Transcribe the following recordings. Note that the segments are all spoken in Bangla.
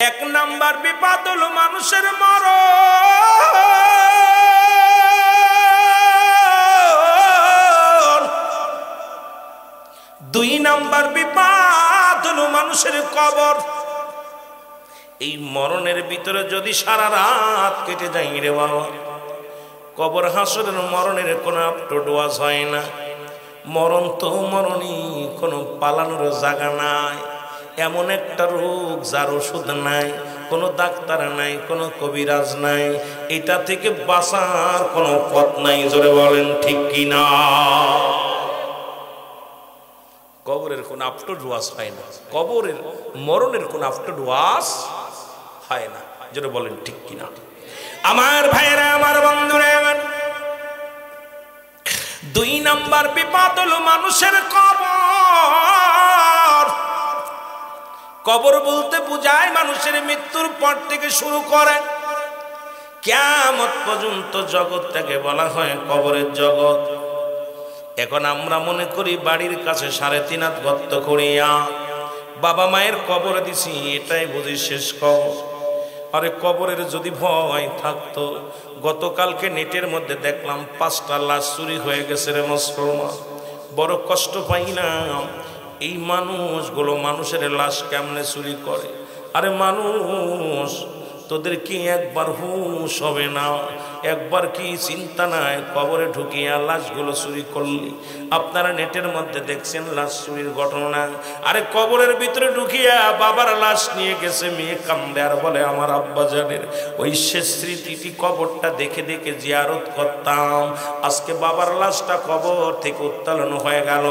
এক নাম্বার বিপদ হলো মানুষের মরণ। দুই নাম্বার বিপদ হলো মানুষের কবর। এই মরণের ভিতরে যদি সারা রাত কেটে যায় রে বাবা, কবর হাসরের মরণের কোনো আপটোডোয়াজ হয় না। মরণ তো মরণই, কোনো পালানোর জায়গা নাই। এমন একটা রোগ যার ওষুধ নাই, কোনো ডাক্তার নাই, কোনো কবিরাজ নাই। এটা থেকে বাঁচার কোনো পথ নাই। জোরে বলেন ঠিক কিনা? কবরের কোনো আফটারডোয়াজ হয় না, কবরের মরণের কোনো আফটারডোয়াজ হয় না। জোরে বলেন ঠিক কিনা? আমার ভাইরা, আমার বন্ধুরা, দুই নাম্বার বিপদ হলো মানুষের কবর। কবর বলতে বুঝায় মানুষের মৃত্যুর পর থেকে শুরু করে কিয়ামত পর্যন্ত জগৎটাকে বলা হয় কবরের জগৎ। এখন আমরা মনে করি বাড়ির কাছে 3.5 হাত গর্ত করিয়া বাবা মায়ের কবর দিছি, এটাই বুঝি শেষ কবর। আরে কবরের যদি ভয় থাকতো, গতকালকে নেটের মধ্যে দেখলাম 5টা লাশ চুরি হয়ে গেছে রে মুসলমান। বড় কষ্ট পাই না এই মানুষগুলো, মানুষের লাশ কেমনে চুরি করে? আরে মানুষ, তোদের কি একবার হুঁশ হবে না? একবার কি চিন্তা নাই কবরে ঢুকিয়া লাশগুলো চুরি করলি? আপনারা নেটের মধ্যে দেখছেন লাশ চুরির ঘটনা। আরে কবরের ভিতরে ঢুকিয়া বাবার লাশ নিয়ে গেছে, মেয়ে কান্দে আর বলে আমার আব্বা জানের ওই শেষ স্মৃতিটি কবরটা দেখে দেখে জিয়ারত করতাম। আজকে বাবার লাশটা কবর থেকে উত্তোলন হয়ে গেল।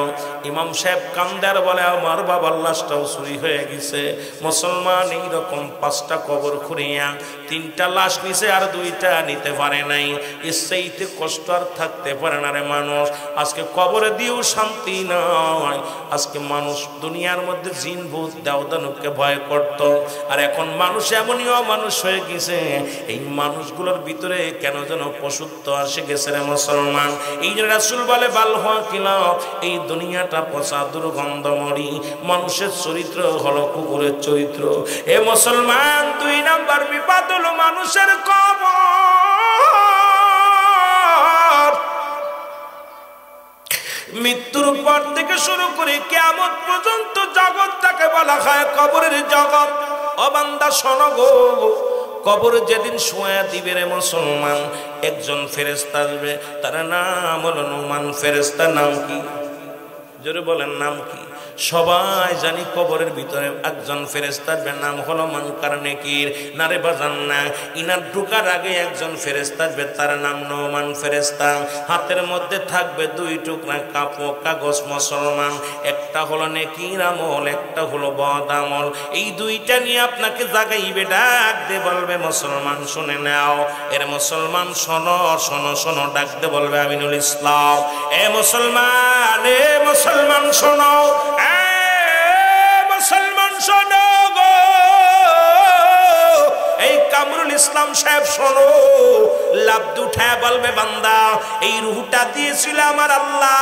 ইমাম সাহেব কান্দে আর বলে আমার বাবার লাশটাও চুরি হয়ে গেছে। মুসলমান এইরকম 5টা কবর খুঁড়িয়া 3টা লাশ নিছে, আর 2টা নিতে পারে নাই। এর চাইতে কষ্ট আর থাকতে পারে না রে মানুষ। আজকে কবরে দিয়েও শান্তি নাই। আজকে মানুষ দুনিয়ার মধ্যে জিন ভূত দেবদানবকে ভয় করত, আর এখন মানুষ এমনই অমানুষ হয়ে গেছে। এই মানুষগুলোর ভিতরে কেন যেন পশুত্ব আসে গেছে রে মুসলমান। এই যে রাসূল বলে বাল হওয়া কিলা, এই দুনিয়াটা পচা দুর্গন্ধময়ী। মানুষের চরিত্র হলো কুকুরের চরিত্র। এ মুসলমান, 2 নাম্বার বিপদ হলো মানুষের কবর। মৃত্যুর পর থেকে শুরু করে কিয়ামত পর্যন্ত জগৎটাকে বলা হয় কবরের জগৎ। ও বান্দা শোনো গো, কবর যেদিন শোয়া দিবে রে মুসলমান, একজন ফেরেশতা আসবে, তার নাম হলো নুমান ফেরেশতা। নাম কি? জোরে বলেন নাম কি? সবাই জানি কবরের ভিতরে একজন ফেরেশতার নাম হলো মুনকার নেকির। নারে বাজান না, ইনার ঢোকার আগে একজন ফেরেশতা আসবে, তার নাম নুমান ফেরেশতা। হাতের মধ্যে থাকবে 2 টুকরা কাগজ মুসলমান। একটা হলো নেকির আমল, একটা হলো বদ আমল। এই 2টা নিয়ে আপনাকে জাগাইবে, ডাক দে বলবে মুসলমান শুনে নাও। এর মুসলমান শোনো শোনো শোনো, ডাক দে বলবে আমিনুল ইসলাম। এ মুসলমান, এ মুসলমান শোনো, মুসলমান শোনো গো। এই কামরুল ইসলাম সাহেব শোনো, লাফ উঠায় বলবে বান্দা, এই রূহটা দিয়েছিল আমার আল্লাহ,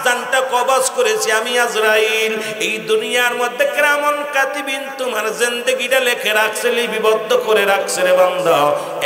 জানটা কবজ করেছি আমি আজরাইল। এই দুনিয়ার মধ্যে কিরামান কাতিবিন তোমার জিন্দেগিটা লিখে রাখছে, লিপিবদ্ধ করে রাখছে রে বান্দা।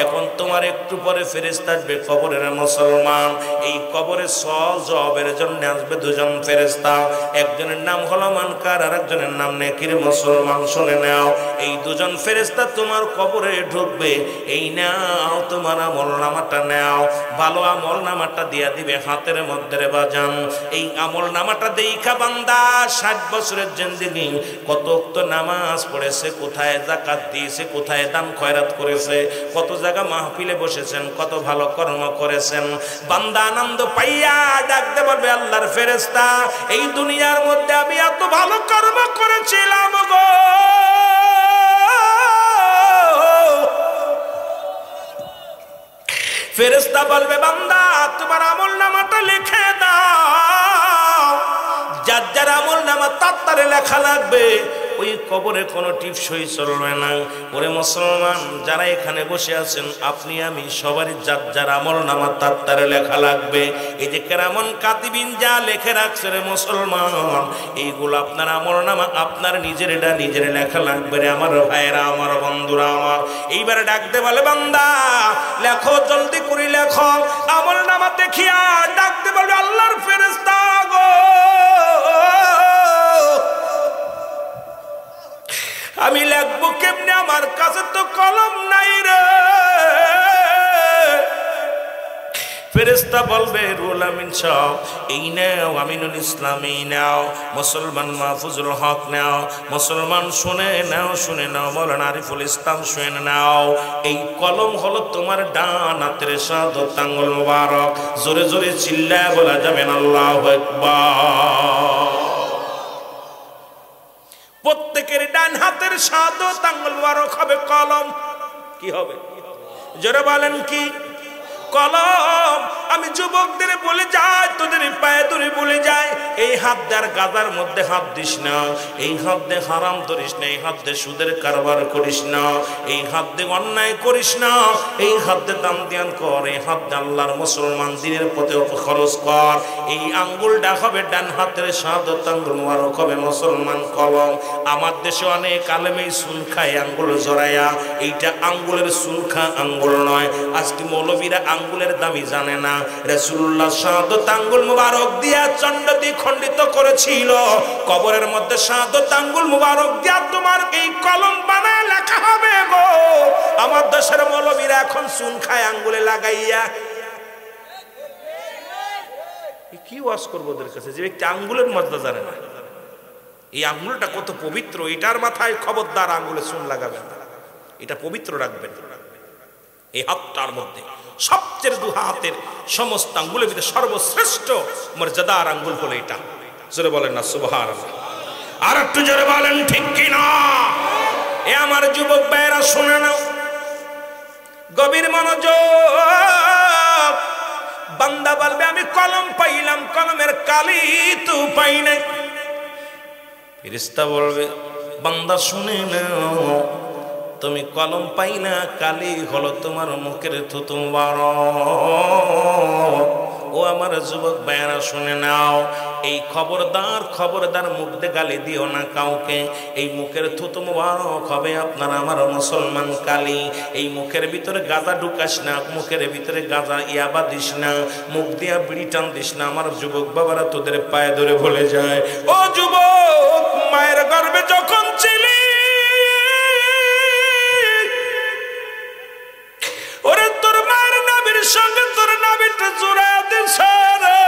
এখন তোমার একটু পরে ফেরেশতা আসবে কবরের মুসলমান। এই কবরে সওয়াল জবাবের জন্য আসবে 2 জন ফেরেশতা। একজনের নাম হলো মুনকার, আর একজনের নাম নেকির। মুসলমান শুনে নাও, এই 2 জন ফেরেশতা তোমার কবরে ঢুকবে। এই নাও তোমার আমলনামাটা নাও। ভালো আমলনামাটা দিয়া দিবে হাতের মধ্যে রে বাজান। এই আমলনামাটা দেইখা বান্দা 60 বছরের জিন্দেগি কত ওয়াক্ত নামাজ পড়েছে, কোথায় যাকাত দিয়েছে, কোথায় দান খয়রাত করেছে, কত জায়গা মাহফিলে বসেছেন, কত ভালো কর্ম করেছেন। বান্দা আনন্দ পাইয়া ডাকতে বলবে আল্লাহর ফেরেশতা, এই দুনিয়ার মধ্যে আমি এত ভালো কর্ম করেছিলাম গো। ফেরেশতা বলবে বান্দা তোমার আমলনামাটা লিখে দাও। যার যার আমলনামা তার লেখা লাগবে, ওই কবরে কোনো টিপসই চলবে না। ওরে মুসলমান যারা এখানে বসে আছেন, আপনি আমি সবারই যার যার আমল নামা তার লেখা লাগবে। এই যে কেরামন কাতিবিন যা লেখে রাখছে রে মুসলমান, এইগুলো আপনার আমল নামা আপনার নিজের এটা নিজের লেখা লাগবে রে আমার ভাইয়েরা, আমার বন্ধুরা আমার। এইবারে ডাকতে বলে বান্দা লেখো, জলদি করে লেখো। আমল নামা দেখিয়া ডাকতে বলবে আল্লাহর ফেরেশতা গো, আমি লিখবো কেমনে, আমার কাছে তো কলম নাই রে। ফেরেশতা বলবে রুহুল আমিন সাহেব এই নাও, আমিনুল ইসলাম এই নাও, মুসলমান মাহফুজুল হক নাও, মুসলমান শুনে নাও, শুনে নাও, মাওলানা আরিফুল ইসলাম শুনে নাও। এই কলম হলো তোমার ডান হাতের শাহাদাত আঙ্গুল মুবারক। জোরে জোরে চিল্লায় বলা যাবেন আল্লাহু আকবার। প্রত্যেকের ডান হাতের শাহাদাত আঙ্গুল মুবারক হবে কলম। কি হবে জোরে বলেন? কি কলম। আমি যুবকদের বলে যাই, তোদের পায়ে ধরে বলে যাই, এই হাত দেয়ার গাদার মধ্যে হাত দিস না, এই হাত দিয়ে হারাম ধরিস না, এই হাত দিয়ে সুদের কারবার করিস না, এই হাত দিয়ে অন্যায় করিস না, এই হাত দিয়ে দান ধ্যান কর, এই হাত দিয়ে আল্লাহর মুসলমান দিনের পথে খরচ কর। এই আঙ্গুলটা হবে ডান হাতের শাহাদাত আঙ্গুল মুবারক হবে মুসলমান কলম। আমার দেশে অনেক আলেমেই চুন খায় আঙ্গুল জড়াইয়া, এইটা আঙ্গুলের চুন খা আঙ্গুল নয়। আজকে মৌলবীরা আঙ্গুলের দামি জানে না। রাসূলুল্লাহ শাহাদাত আঙ্গুল মুবারক দিয়া চন্ডতি খণ্ডিত করেছিল, কবরের মধ্যে শাহাদাত আঙ্গুল মুবারক দিয়া তোমার এই কলম বানায় লেখা হবে গো। আমার দেশের মৌলবীরা এখন চুন খায় আঙ্গুলে লাগাইয়া। কি ওয়াজ করবো ওদের কাছে যে ব্যক্তি আঙ্গুলের মধ্যে জানে না এই আঙ্গুলটা কত পবিত্র, এটার মাথায় খবরদার আঙ্গুলে চুন লাগাবেন না, এটা পবিত্র রাখবেন। এই হাতটার মধ্যে সবচেয়ে দু হাতের সমস্ত আঙ্গুলের ভিতরে সর্বশ্রেষ্ঠ মর্যাদার আঙ্গুল হলো এটা। জোরে বলেন না সুবহানাল্লাহ। আর একটু জোরে বলেন ঠিক কি না? এ আমার যুবক ভাইরা শুনে নাও, গভীর মনোযোগ। বান্দা বলবে আমি কলম পাইলাম, কলমের কালি তো পাই নাই। ফেরেশতা বলবে বান্দা শুনে নাও, তুমি কলম পাই না, কালি হলো তোমার মুখের থুতু মুবারক। ও আমার যুবক ভাইরা শুনে নাও, এই খবরদার খবরদার মুখ দিয়ে গালি দিও না কাউকে। এই মুখের থুতু মুবারক হবে আপনার আমার মুসলমান কালি। এই মুখের ভিতরে গাঁজা ঢুকাস না, মুখের ভিতরে গাঁজা ইয়াবা দিস না, মুখ দিয়া বিড়ি টান দিস না। আমার যুবক বাবারা তোদের পায়ে ধরে বলে যায়, ও যুবক মায়ের গর্ভে যখন ছিলি, ওরে তোর মায়ের নাভির সঙ্গে তোর নাভিটা জোড়া দিছে রে।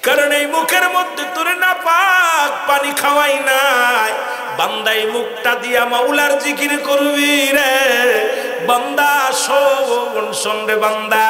কারণ এই মুখের মধ্যে তোর নাপাক পানি খাওয়াই নাই। বান্দা এই মুখটা দিয়া মাওলার জিকির করবি রে। বান্দা শোন, শোন রে বান্দা,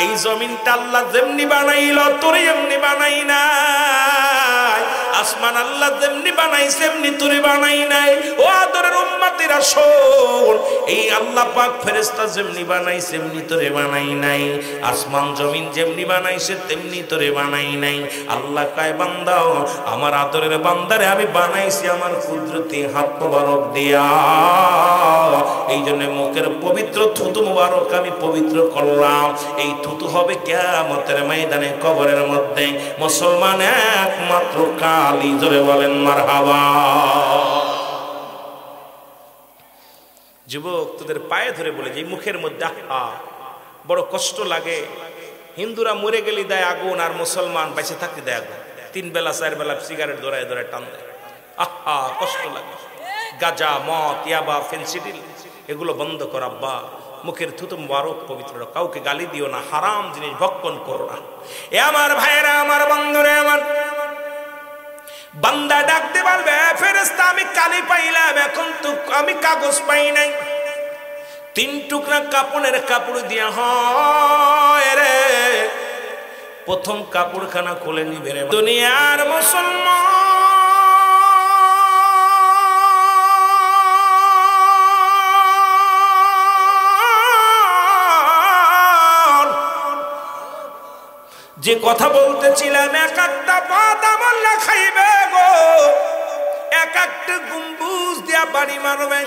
এই জমিনটা আল্লাহ যেমনি বানাইল তোরে এমনি বানাই নাই। আসমান আল্লাহ যেমনি বানাইছে এমনি তোরে বানাই নাই। ও আদরের উম্মতিরা শোন, এই আল্লাহ পাক ফেরেশতা যেমনি বানাইছে এমনি তোরে বানাই নাই। আসমান জমিন যেমনি বানাইছে তেমনি তোরে বানাই নাই। আল্লাহ কয় বান্দা আমার আদরের বান্দারে আমি বানাইছি আমার কুদরতি হাত মুবারক দিয়া। এই জন্য মুখের পবিত্র থুতু মুবারক আমি পবিত্র করলাম। এই থুতু হবে কিয়ামতের ময়দানে কবরের মধ্যে মুসলমান একমাত্র কালি। জোরে বলেন মারহাবা। যুবক তোদের পায়ে ধরে বলে যে মুখের মধ্যে বড় কষ্ট লাগে। হিন্দুরা মরে গেলে দেয় আগুন, আর মুসলমান বেঁচে থাকতে দেয় আগুন। 3 বেলা 4 বেলা সিগারেট ধরায় ধরায় টান দেয়। কষ্ট লাগে। গাঁজা, মদ, ইয়াবা, ফেন্সিডিল এগুলো বন্ধ কর আব্বা। মুখের থুতু মুবারক পবিত্র, কাউকে গালি দিও না, হারাম জিনিস ভক্ষণ করো না। এ আমার ভাইয়েরা, আমার বন্ধুরা, আমার বান্দা ডাকতে পারবে ফেরেশতা আমি কালি পাইলাম, এখন তো আমি কাগজ পাই নাই। 3 টুকরা কাপড়ের কাপড় দিয়া হয় রে। প্রথম কাপড়খানা খুলে নিবে রে দুনিয়ার মুসলমান। যে কথা বলতেছিলাম, 1 একটা পদ আমল লেখাইবে গো, এক একটা গম্বুজ দিয়া বাড়ি মারবে,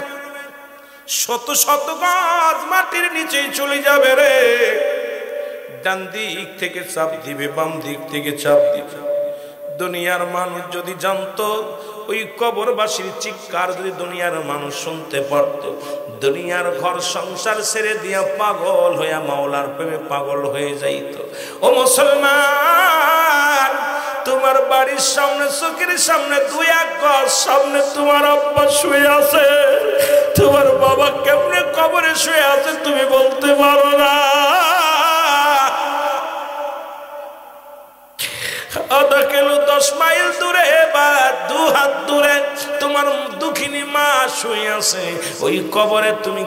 শত শত গজ মাটির নিচে চলে যাবে রে। ডান দিক থেকে চাপ দিবে, বাম দিক থেকে চাপ দিবে। দুনিয়ার মানুষ যদি জানতো, ওই কবরবাসীর চিৎকার যদি দুনিয়ার মানুষ শুনতে পারত, দুনিয়ার ঘর সংসার ছেড়ে দিয়া পাগল হইয়া মাওলার প্রেমে পাগল হয়ে যাইত। ও মুসলমান, তোমার বাড়ির সামনে, চোখের সামনে, দুই এক গজ সামনে তোমার আব্বা শুয়ে আছে, তোমার বাবা কেমনে কবরে শুয়ে আছে তুমি বলতে পারো না। আধা কিলো 10 মাইল দূরে বা 2 হাত দূরে তোমার দুঃখিনী মা শুয়ে আছে, ওই কবরে তুমি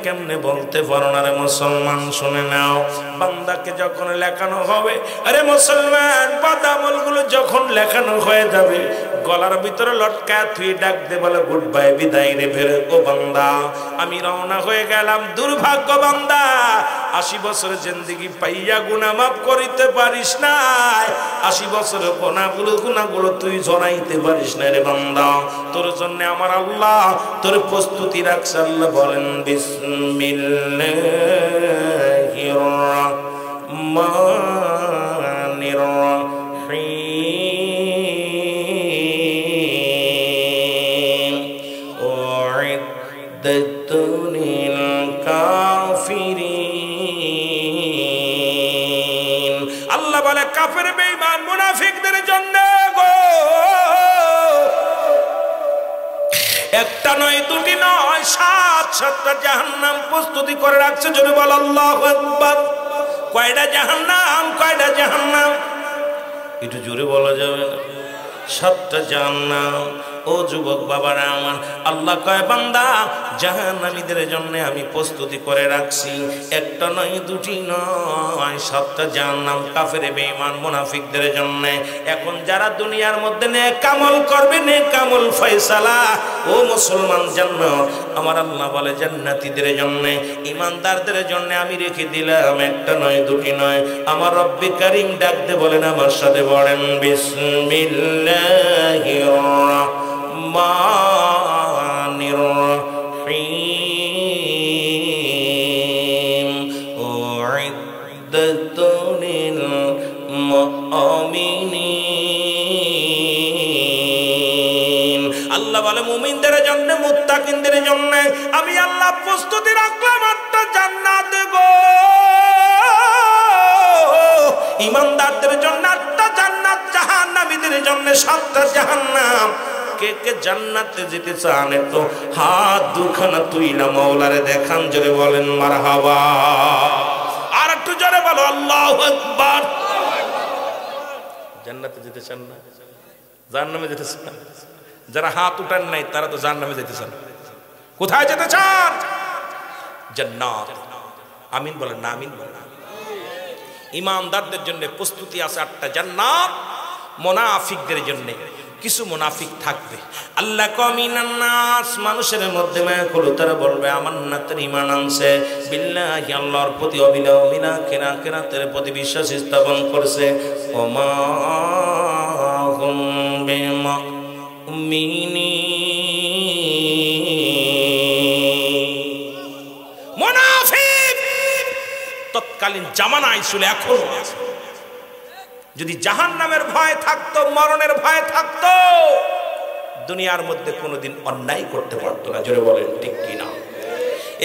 কেমনে বলতে পারো না রে মুসলমান? শুনে নাও, বান্দাকে যখন লেখানো হবে, আরে মুসলমান, বদামল গুলো যখন লেখানো হয়ে যাবে, গলার ভিতরে লটকায় তুই ডাক দে, বলে গুড বাই, বিদায় রে ফেরে। ও বান্দা, আমি রওনা হয়ে গেলাম। দুর্ভাগ্য বান্দা, 80 বছরের জিন্দেগি পাইয়া গুনাহ মাফ করিতে পারিস না, 80 বছরের গুনাহগুলো তুই জড়াইতে পারিস না রে বান্দা। তোর জন্য আমার আল্লাহ তোর প্রস্তুতি রাখছে। আল্লাহ বলেন, বিসমিল্লাহির রহমানির রহিম, উইদ্দাতু লিল কাফিরিন। আল্লাহ বলে কাফের বেঈমান মুনাফিকদের জন্য গো, একটা নয়, দুটি নয়, 7-7টা জাহান্নাম প্রস্তুতি করে রাখছে। যদি বল আল্লাহু আকবার। কয়টা জাহান্নাম? কয়টা জাহান্নাম? একটু জোরে বলা যাবে না? 7টা জাহান্নাম। ও যুবক বাবারা আমার, আল্লাহ কয় বান্দা, জাহান্নামীদের জন্য আমি প্রস্তুতি করে রাখছি। একটা নয়, দুটি নয়, 7টা জাহান্নাম কাফের বেঈমান মুনাফিকদের জন্য। এখন যারা দুনিয়ার মধ্যে নেক আমল করবে, নেক আমল ফয়সালা, ও মুসলমান, জান্নাত আমার আল্লাহ বলে জান্নাতীদের জন্য, ঈমানদারদের জন্য আমি রেখে দিলাম। একটা নয়, দুটি নয়। আমার রব্বি কারীম ডাক দে, বলেন আমার সাথে, বলেন বিসমিল্লাহির রহমানির রহিম, উইদ্দাতু লিল মুমিনিন। আল্লাহ বলে মুমিনদের জন্য, মুত্তাকিনদের জন্য আমি আল্লাহ প্রস্তুতি রাখলাম 8টা জান্নাত গো। ঈমানদারদের জন্য 8টা জান্নাত, জাহান্নামীদের জন্য 7টা জাহান্নাম। কে কে জান্নাতে যেতে চান একটু হাত দুখানা তুইলা মাওলারে দেখান, জোরে বলেন মারহাবা। আর একটু জোরে বলো আল্লাহু আকবার। জান্নাতে যেতে চান না? জাহান্নামে যেতে চান না? যারা হাত উঠান নাই তারা তো জাহান্নামে যেতে চান। কোথায় যেতে চান? জান্নাত। আমিন বলেন না? আমিন বলেন। ঈমানদারদের জন্য প্রস্তুতি আছে 8টা জান্নাত। মুনাফিকদের জন্য কিছু মুনাফিক থাকবে। আল্লাহ কমিনান নাস, মানুষের মধ্যে মায়া করো, তারা বলবে আমান্নাতের ঈমান আনছে, বিল্লাহি আল্লাহর প্রতি অবিলম্বিনা কিরাতের প্রতি বিশ্বাস স্থাপন করছে। ওমা হুম বিমুমিনিন। মুনাফিক তৎকালীন জামানায় ছিল, এখনো আছে। যদি জাহান্নামের ভয় থাকতো, মরণের ভয় থাকতো, দুনিয়ার মধ্যে কোনোদিন অন্যায় করতে পারতো না। জোরে বলেন ঠিক কিনা?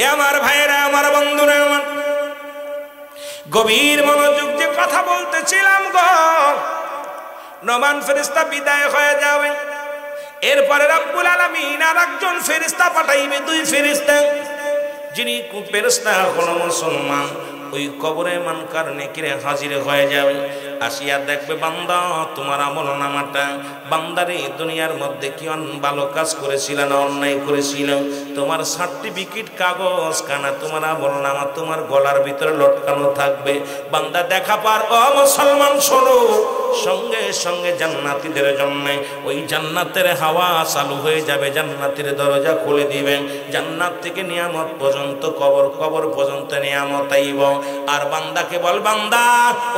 এ আমার ভাইয়েরা, আমার বন্ধুরা, আমার গভীর মনোযোগ যে কথা বলতেছিলাম গো, নমান ফেরেশতা বিদায় হয়ে যাবে, এরপরে রব্বুল আলামিন আর একজন ফেরেশতা পাঠাইবে, 2 ফেরেশতা, যিনি ফেরেশতা হলো মুসলমান। ওই কবরে মানকার নেকিরে হাজির হয়ে যাবে, আসিয়া দেখবে বান্দা তোমার আমল নামাটা, বান্দারে দুনিয়ার মধ্যে কি ভালো কাজ করেছিল না অন্যায় করেছিল, তোমার সার্টিফিকেট কাগজ কানা তোমার আমল নামা তোমার গলার ভিতরে লটকানো থাকবে। বান্দা দেখা পার, ও মুসলমান শোনো, সঙ্গে সঙ্গে জান্নাতীদের জন্য ওই জান্নাতের হাওয়া চালু হয়ে যাবে, জান্নাতের দরজা খুলে দিবেন, জান্নাত থেকে নিয়ামত পর্যন্ত, কবর পর্যন্ত নিয়ামত আইব। আর বান্দাকে বল, বান্দা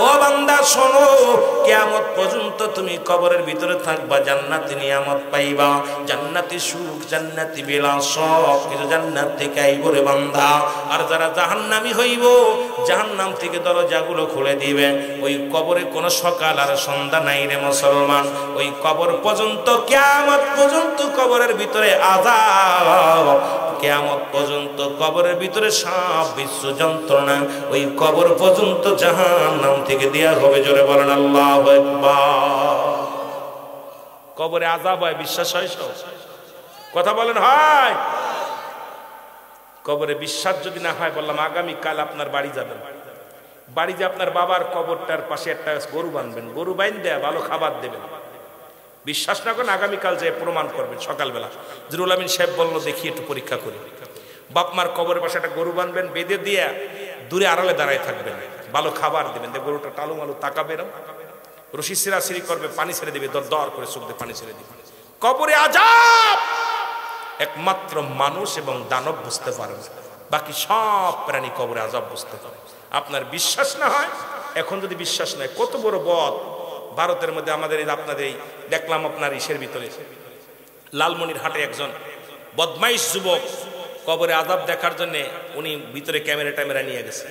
ও বান্দা শোনো, কিয়ামত পর্যন্ত তুমি কবরের ভিতরে থাকবা, জান্নাতি নিয়ামত পাইবা, জান্নাতি সুখ, জান্নাতি বিলাস, সব কিছু জান্নাত থেকে আইব রে বান্দা। আর যারা জাহান্নামী হইব, জাহান্নাম থেকে দরজাগুলো খুলে দিবে। ওই কবরে কোনো সকাল আর সন্ধ্যা নাই রে মুসলমান। ওই কবর পর্যন্ত, কিয়ামত পর্যন্ত কবরের ভিতরে আযাব, কিয়ামত পর্যন্ত কবরের ভিতরে সাপ বিশ্ব যন্ত্রণা, ওই কবর পর্যন্ত জাহান্নাম থেকে দেয়া হবে। জোরে বলেন আল্লাহু আকবার। কবরে আযাব হয়, বিশ্বাস হয়? কথা বলেন হয়? কবরে বিশ্বাস যদি না হয়, বললাম আগামী কাল আপনার বাড়ি যাবেন, বাড়ি যে আপনার বাবার কবরটার পাশে একটা গরু বাঁধবেন, গরু বাইন দেয়া ভালো খাবার দেবেন। বিশ্বাস না করেন, আগামীকাল যে প্রমাণ করবেন সকালবেলা। জিরুল আমিন সাহেব বলল, দেখি একটু পরীক্ষা করি। বাপমার কবরের পাশে একটা গরু বাঁধবেন, বেঁধে দিয়ে দূরে আড়ালে দাঁড়ায় থাকবেন, ভালো খাবার দেবেন, গরুটা টালু মালু তাকাবে, রশি সিরাসিরি করবে, পানি ছেড়ে দিবে, দর দর করে চোখ দিয়ে পানি ছেড়ে দিবে। কবরে আযাব একমাত্র মানুষ এবং দানব বুঝতে পারে, বাকি সব প্রাণী কবরে আযাব বুঝতে পারে। আপনার বিশ্বাস না হয়, এখন যদি বিশ্বাস নাই, কত বড় বদ ভারতের মধ্যে আমাদের আপনাদের এই দেখলাম আপনার ইসের ভিতরে লালমনির হাটে একজন বদমাইশ যুবক কবরে আযাব দেখার জন্য উনি ভিতরে ক্যামেরা নিয়ে গেছে,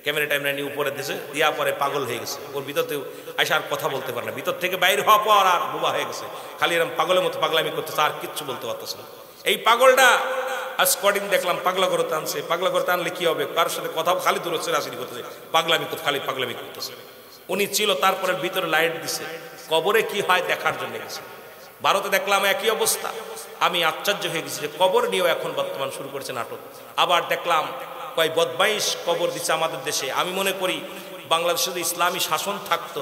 ক্যামেরা নিয়ে উপরে দিয়েছে, দিয়া পরে পাগল হয়ে গেছে। ওর ভিতরতে আসে আর কথা বলতে পারে না, ভিতর থেকে বাইরে হওয়া পর আর বোবা হয়ে গেছে, খালি এরকম পাগলের মতো পাগলামি করতেছে, আর কিচ্ছু বলতে পারতেছে না। এই পাগলটা আজ কদিন দেখলাম পাগলা করে টানছে। পাগলা করে টানলে কি হবে, কার সাথে কথা খালি দূর রাশি করতেছে, পাগলামি করতে, খালি পাগলামি করতেছে। উনি ছিল, তারপরে ভিতরে লাইট দিছে, কবরে কি হয় দেখার জন্য গেছে। ভারতে দেখলাম একই অবস্থা। আমি আশ্চর্য হয়ে গেছি যে কবর নিয়েও এখন বর্তমান শুরু করেছে নাটক। আবার দেখলাম কয় বদমাইশ কবর দিচ্ছে আমাদের দেশে। আমি মনে করি বাংলাদেশে যদি ইসলামী শাসন থাকতো,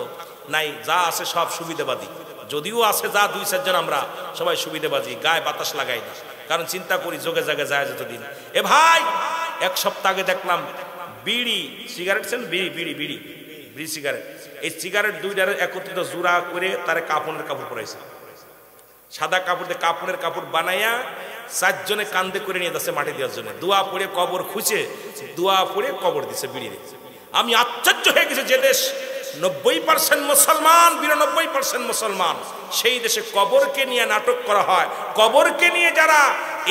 নাই, যা আছে সব সুবিধাবাদী, যদিও আছে যা দুই চারজন, আমরা সবাই সুবিধাবাদী, গায়ে বাতাস লাগাই না। কারণ চিন্তা করি যোগে জায়গায় যায় যতদিন। এ ভাই, এক সপ্তাহ আগে দেখলাম বিড়ি সিগারেট, বিড়ি সিগারেট, এই সিগারেট দুইটার একত্রিত জোড়া করে তারা কাপড়ের কাপড় পরাইছে, সাদা কাপড় দিয়ে কাপড়ের কাপড় বানাইয়া চারজনে কান্দে করে নিয়ে যাচ্ছে মাটি দেওয়ার জন্য। দোয়া পড়ে কবর খুঁজে, দোয়া পড়ে কবর দিচ্ছে বিড়ি। আমি আশ্চর্য হয়ে গেছি, যে দেশ 90% মুসলমান, 92% মুসলমান, সেই দেশে কবরকে নিয়ে নাটক করা হয়, কবরকে নিয়ে যারা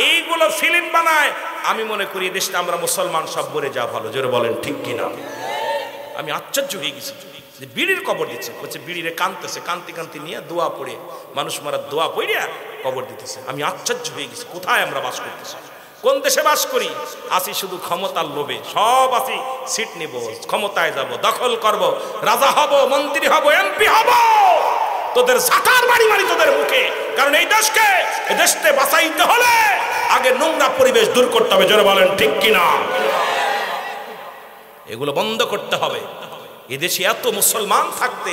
এইগুলো ফিল্ম বানায়, আমি মনে করি এই দেশটা আমরা মুসলমান সব বলে যা ভালো। জোরে বলেন ঠিক কিনা? আমি আশ্চর্য হয়ে গেছি যে বিড়ির কবর দিচ্ছে, বলছে বিড়িরে কানতেছে, কান্তি নিয়ে দোয়া পড়ে, মানুষ মারার দোয়া পড়িয়া কবর দিতেছে। আমি আশ্চর্য হয়ে গেছি, কোথায় আমরা বাস করতেছি, কোন দেশে বাস করি? আসি শুধু ক্ষমতার লোভে, সব আসি সিট নিব, ক্ষমতায় যাব, দখল করব, রাজা হব, মন্ত্রী হব, এমপি হব, তোদের সাকার বাড়ি মারি তোদের মুখে। কারণ এই দেশকে, এই দেশকে বাঁচাইতে হলে আগে নোংরা পরিবেশ দূর করতে হবে। জোরে বলেন ঠিক কিনা? এগুলো বন্ধ করতে হবে। এদেশে এত মুসলমান থাকতে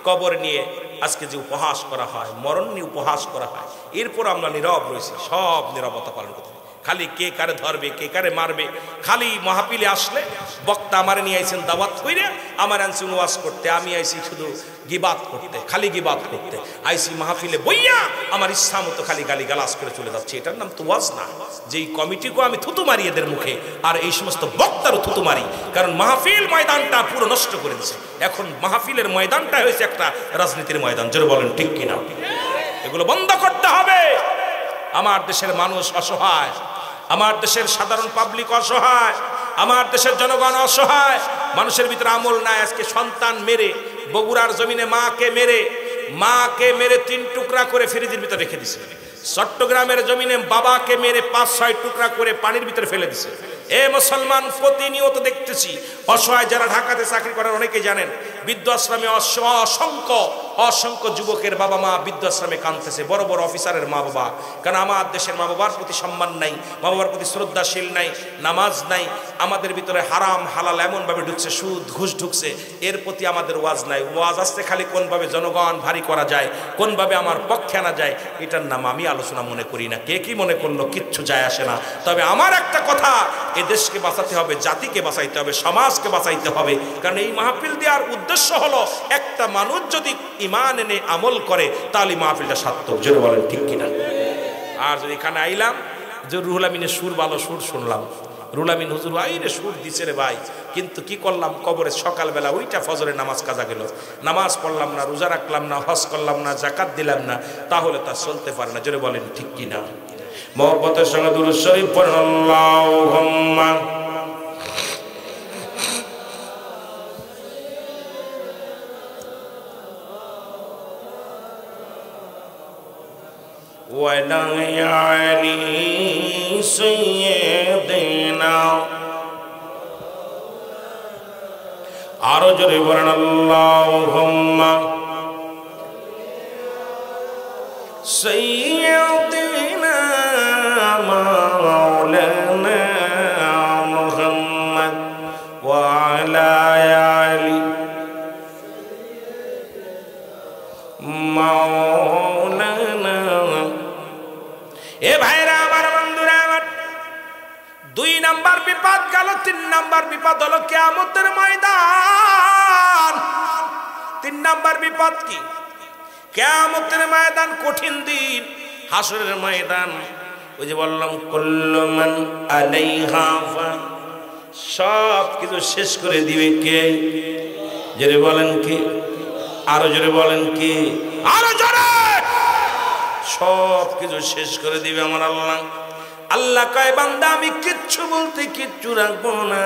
কবর নিয়ে আজকে যে উপহাস করা হয়, মরণ নিয়ে উপহাস করা হয়, এরপর আমরা নীরব রয়েছি, সব নীরবতা পালন করতে। খালি কে কারে ধরবে, কে কারে মারবে, খালি মাহফিলে আসলে বক্তা আমার নিয়ে আইছেন দাওয়াত কইরা, আমার আনছেন ওয়াজ করতে, আমি আইছি শুধু গিবাত করতে, খালি গিবাত করতে আইছি মাহফিলে বইয়া, আমার ইচ্ছা মতো খালি গালি গালাজ করে চলে যাচ্ছে। এটার নাম তো ওয়াজ না। যেই কমিটিকে আমি থুতু মারি এদের মুখে, আর এই সমস্ত বক্তারও থুতু মারি, কারণ মাহফিল ময়দানটা পুরো নষ্ট করে দিচ্ছে। এখন মাহফিলের ময়দানটা হয়েছে একটা রাজনীতির ময়দান। জোরে বলেন ঠিক কিনা? এগুলো বন্ধ করতে হবে। আমার দেশের মানুষ অসহায়, আমার দেশের সাধারণ পাবলিক অসহায়, আমার দেশের জনগণ অসহায়, মানুষের ভিতরে আমল নাই। আজকে সন্তান মেরে, বগুড়ার জমিনে মাকে মেরে 3 টুকরা করে ফ্রিজের ভিতরে রেখে দিছে। চট্টগ্রামের জমিনে বাবাকে মেরে 5-6 টুকরা করে পানির ভিতরে ফেলে দিছে। এ মুসলমান, প্রতিনিয়ত দেখতেছি অসহায় যারা ঢাকাতে চাকরি করেন, অনেকেই জানেন, বৃদ্ধাশ্রমে অসংখ্য যুবকের বাবা মা বৃদ্ধাশ্রমে কাঁদতেছে, বড় বড় অফিসারের মা বাবা। কারণ আমার দেশের মা বাবার প্রতি সম্মান নাই, মা বাবার প্রতি শ্রদ্ধাশীল নাই, নামাজ নাই, আমাদের ভিতরে হারাম হালাল এমনভাবে ঢুকছে, সুদ ঘুষ ঢুকছে, এর প্রতি আমাদের ওয়াজ নাই। ওয়াজ আসছে খালি কোনভাবে জনগণ ভারী করা যায়, কোনভাবে আমার পক্ষে আনা যায়, এটার নাম আমি আলোচনা মনে করি না। কে কি মনে করলো কিচ্ছু যায় আসে না। তবে আমার একটা কথা, এ দেশকে বাঁচাতে হবে, জাতিকে বাঁচাইতে হবে, সমাজকে বাঁচাইতে হবে। কারণ এই মাহফিল দেওয়ার উদ্দেশ্য হলো একটা মানুষ যদি ঈমান এনে আমল করে, তাহলে মাহফিলটা সার্থক। জোরে বলেন ঠিক কিনা? আর যদি এখানে আইলাম যে রুহুল আমিনের সুর ভালো, সুর শুনলাম, রুলামিন হুজুর আইরে সুর দিছে রে ভাই, কিন্তু কি করলাম, কবরে সকালবেলা ওইটা ফজরের নামাজ কাজা গেল, নামাজ পড়লাম না, রোজা রাখলাম না, হজ করলাম না, জাকাত দিলাম না, তাহলে তা চলতে পারে না। জোরে বলেন ঠিক কিনা? মহব্বতের সঙ্গে দুরূদ শরীফ পড়েন আল্লাহুম্মা ওয়ালা আলি সাইয়্যিদিনা, আরো জোরে বলেন আল্লাহুম্মা সাইয়্যিদিনা মাওলানা মুহাম্মদ ওয়া আলা আলি মাওলানা। এ ভাইরা আমার, বন্ধুরা আমার, 2 নাম্বার বিপদ গেল। 3 নাম্বার বিপদ হলো কিয়ামতের ময়দান। 3 নাম্বার বিপদ কি? কিয়ামতের ময়দান কঠিন দিন, হাসরের ময়দান। ওই যে বললাম কুল্লু মান আলাইহা ফান, সব কিছু শেষ করে দিবে কে? জোরে বলেন কি? আরো জোরে বলেন কি? আরো জোরে। সব কিছু শেষ করে দিবে আমার আল্লাহ। আল্লাহ কয় বান্দা আমি কিচ্ছু বলতে কিচ্ছু রাখবো না।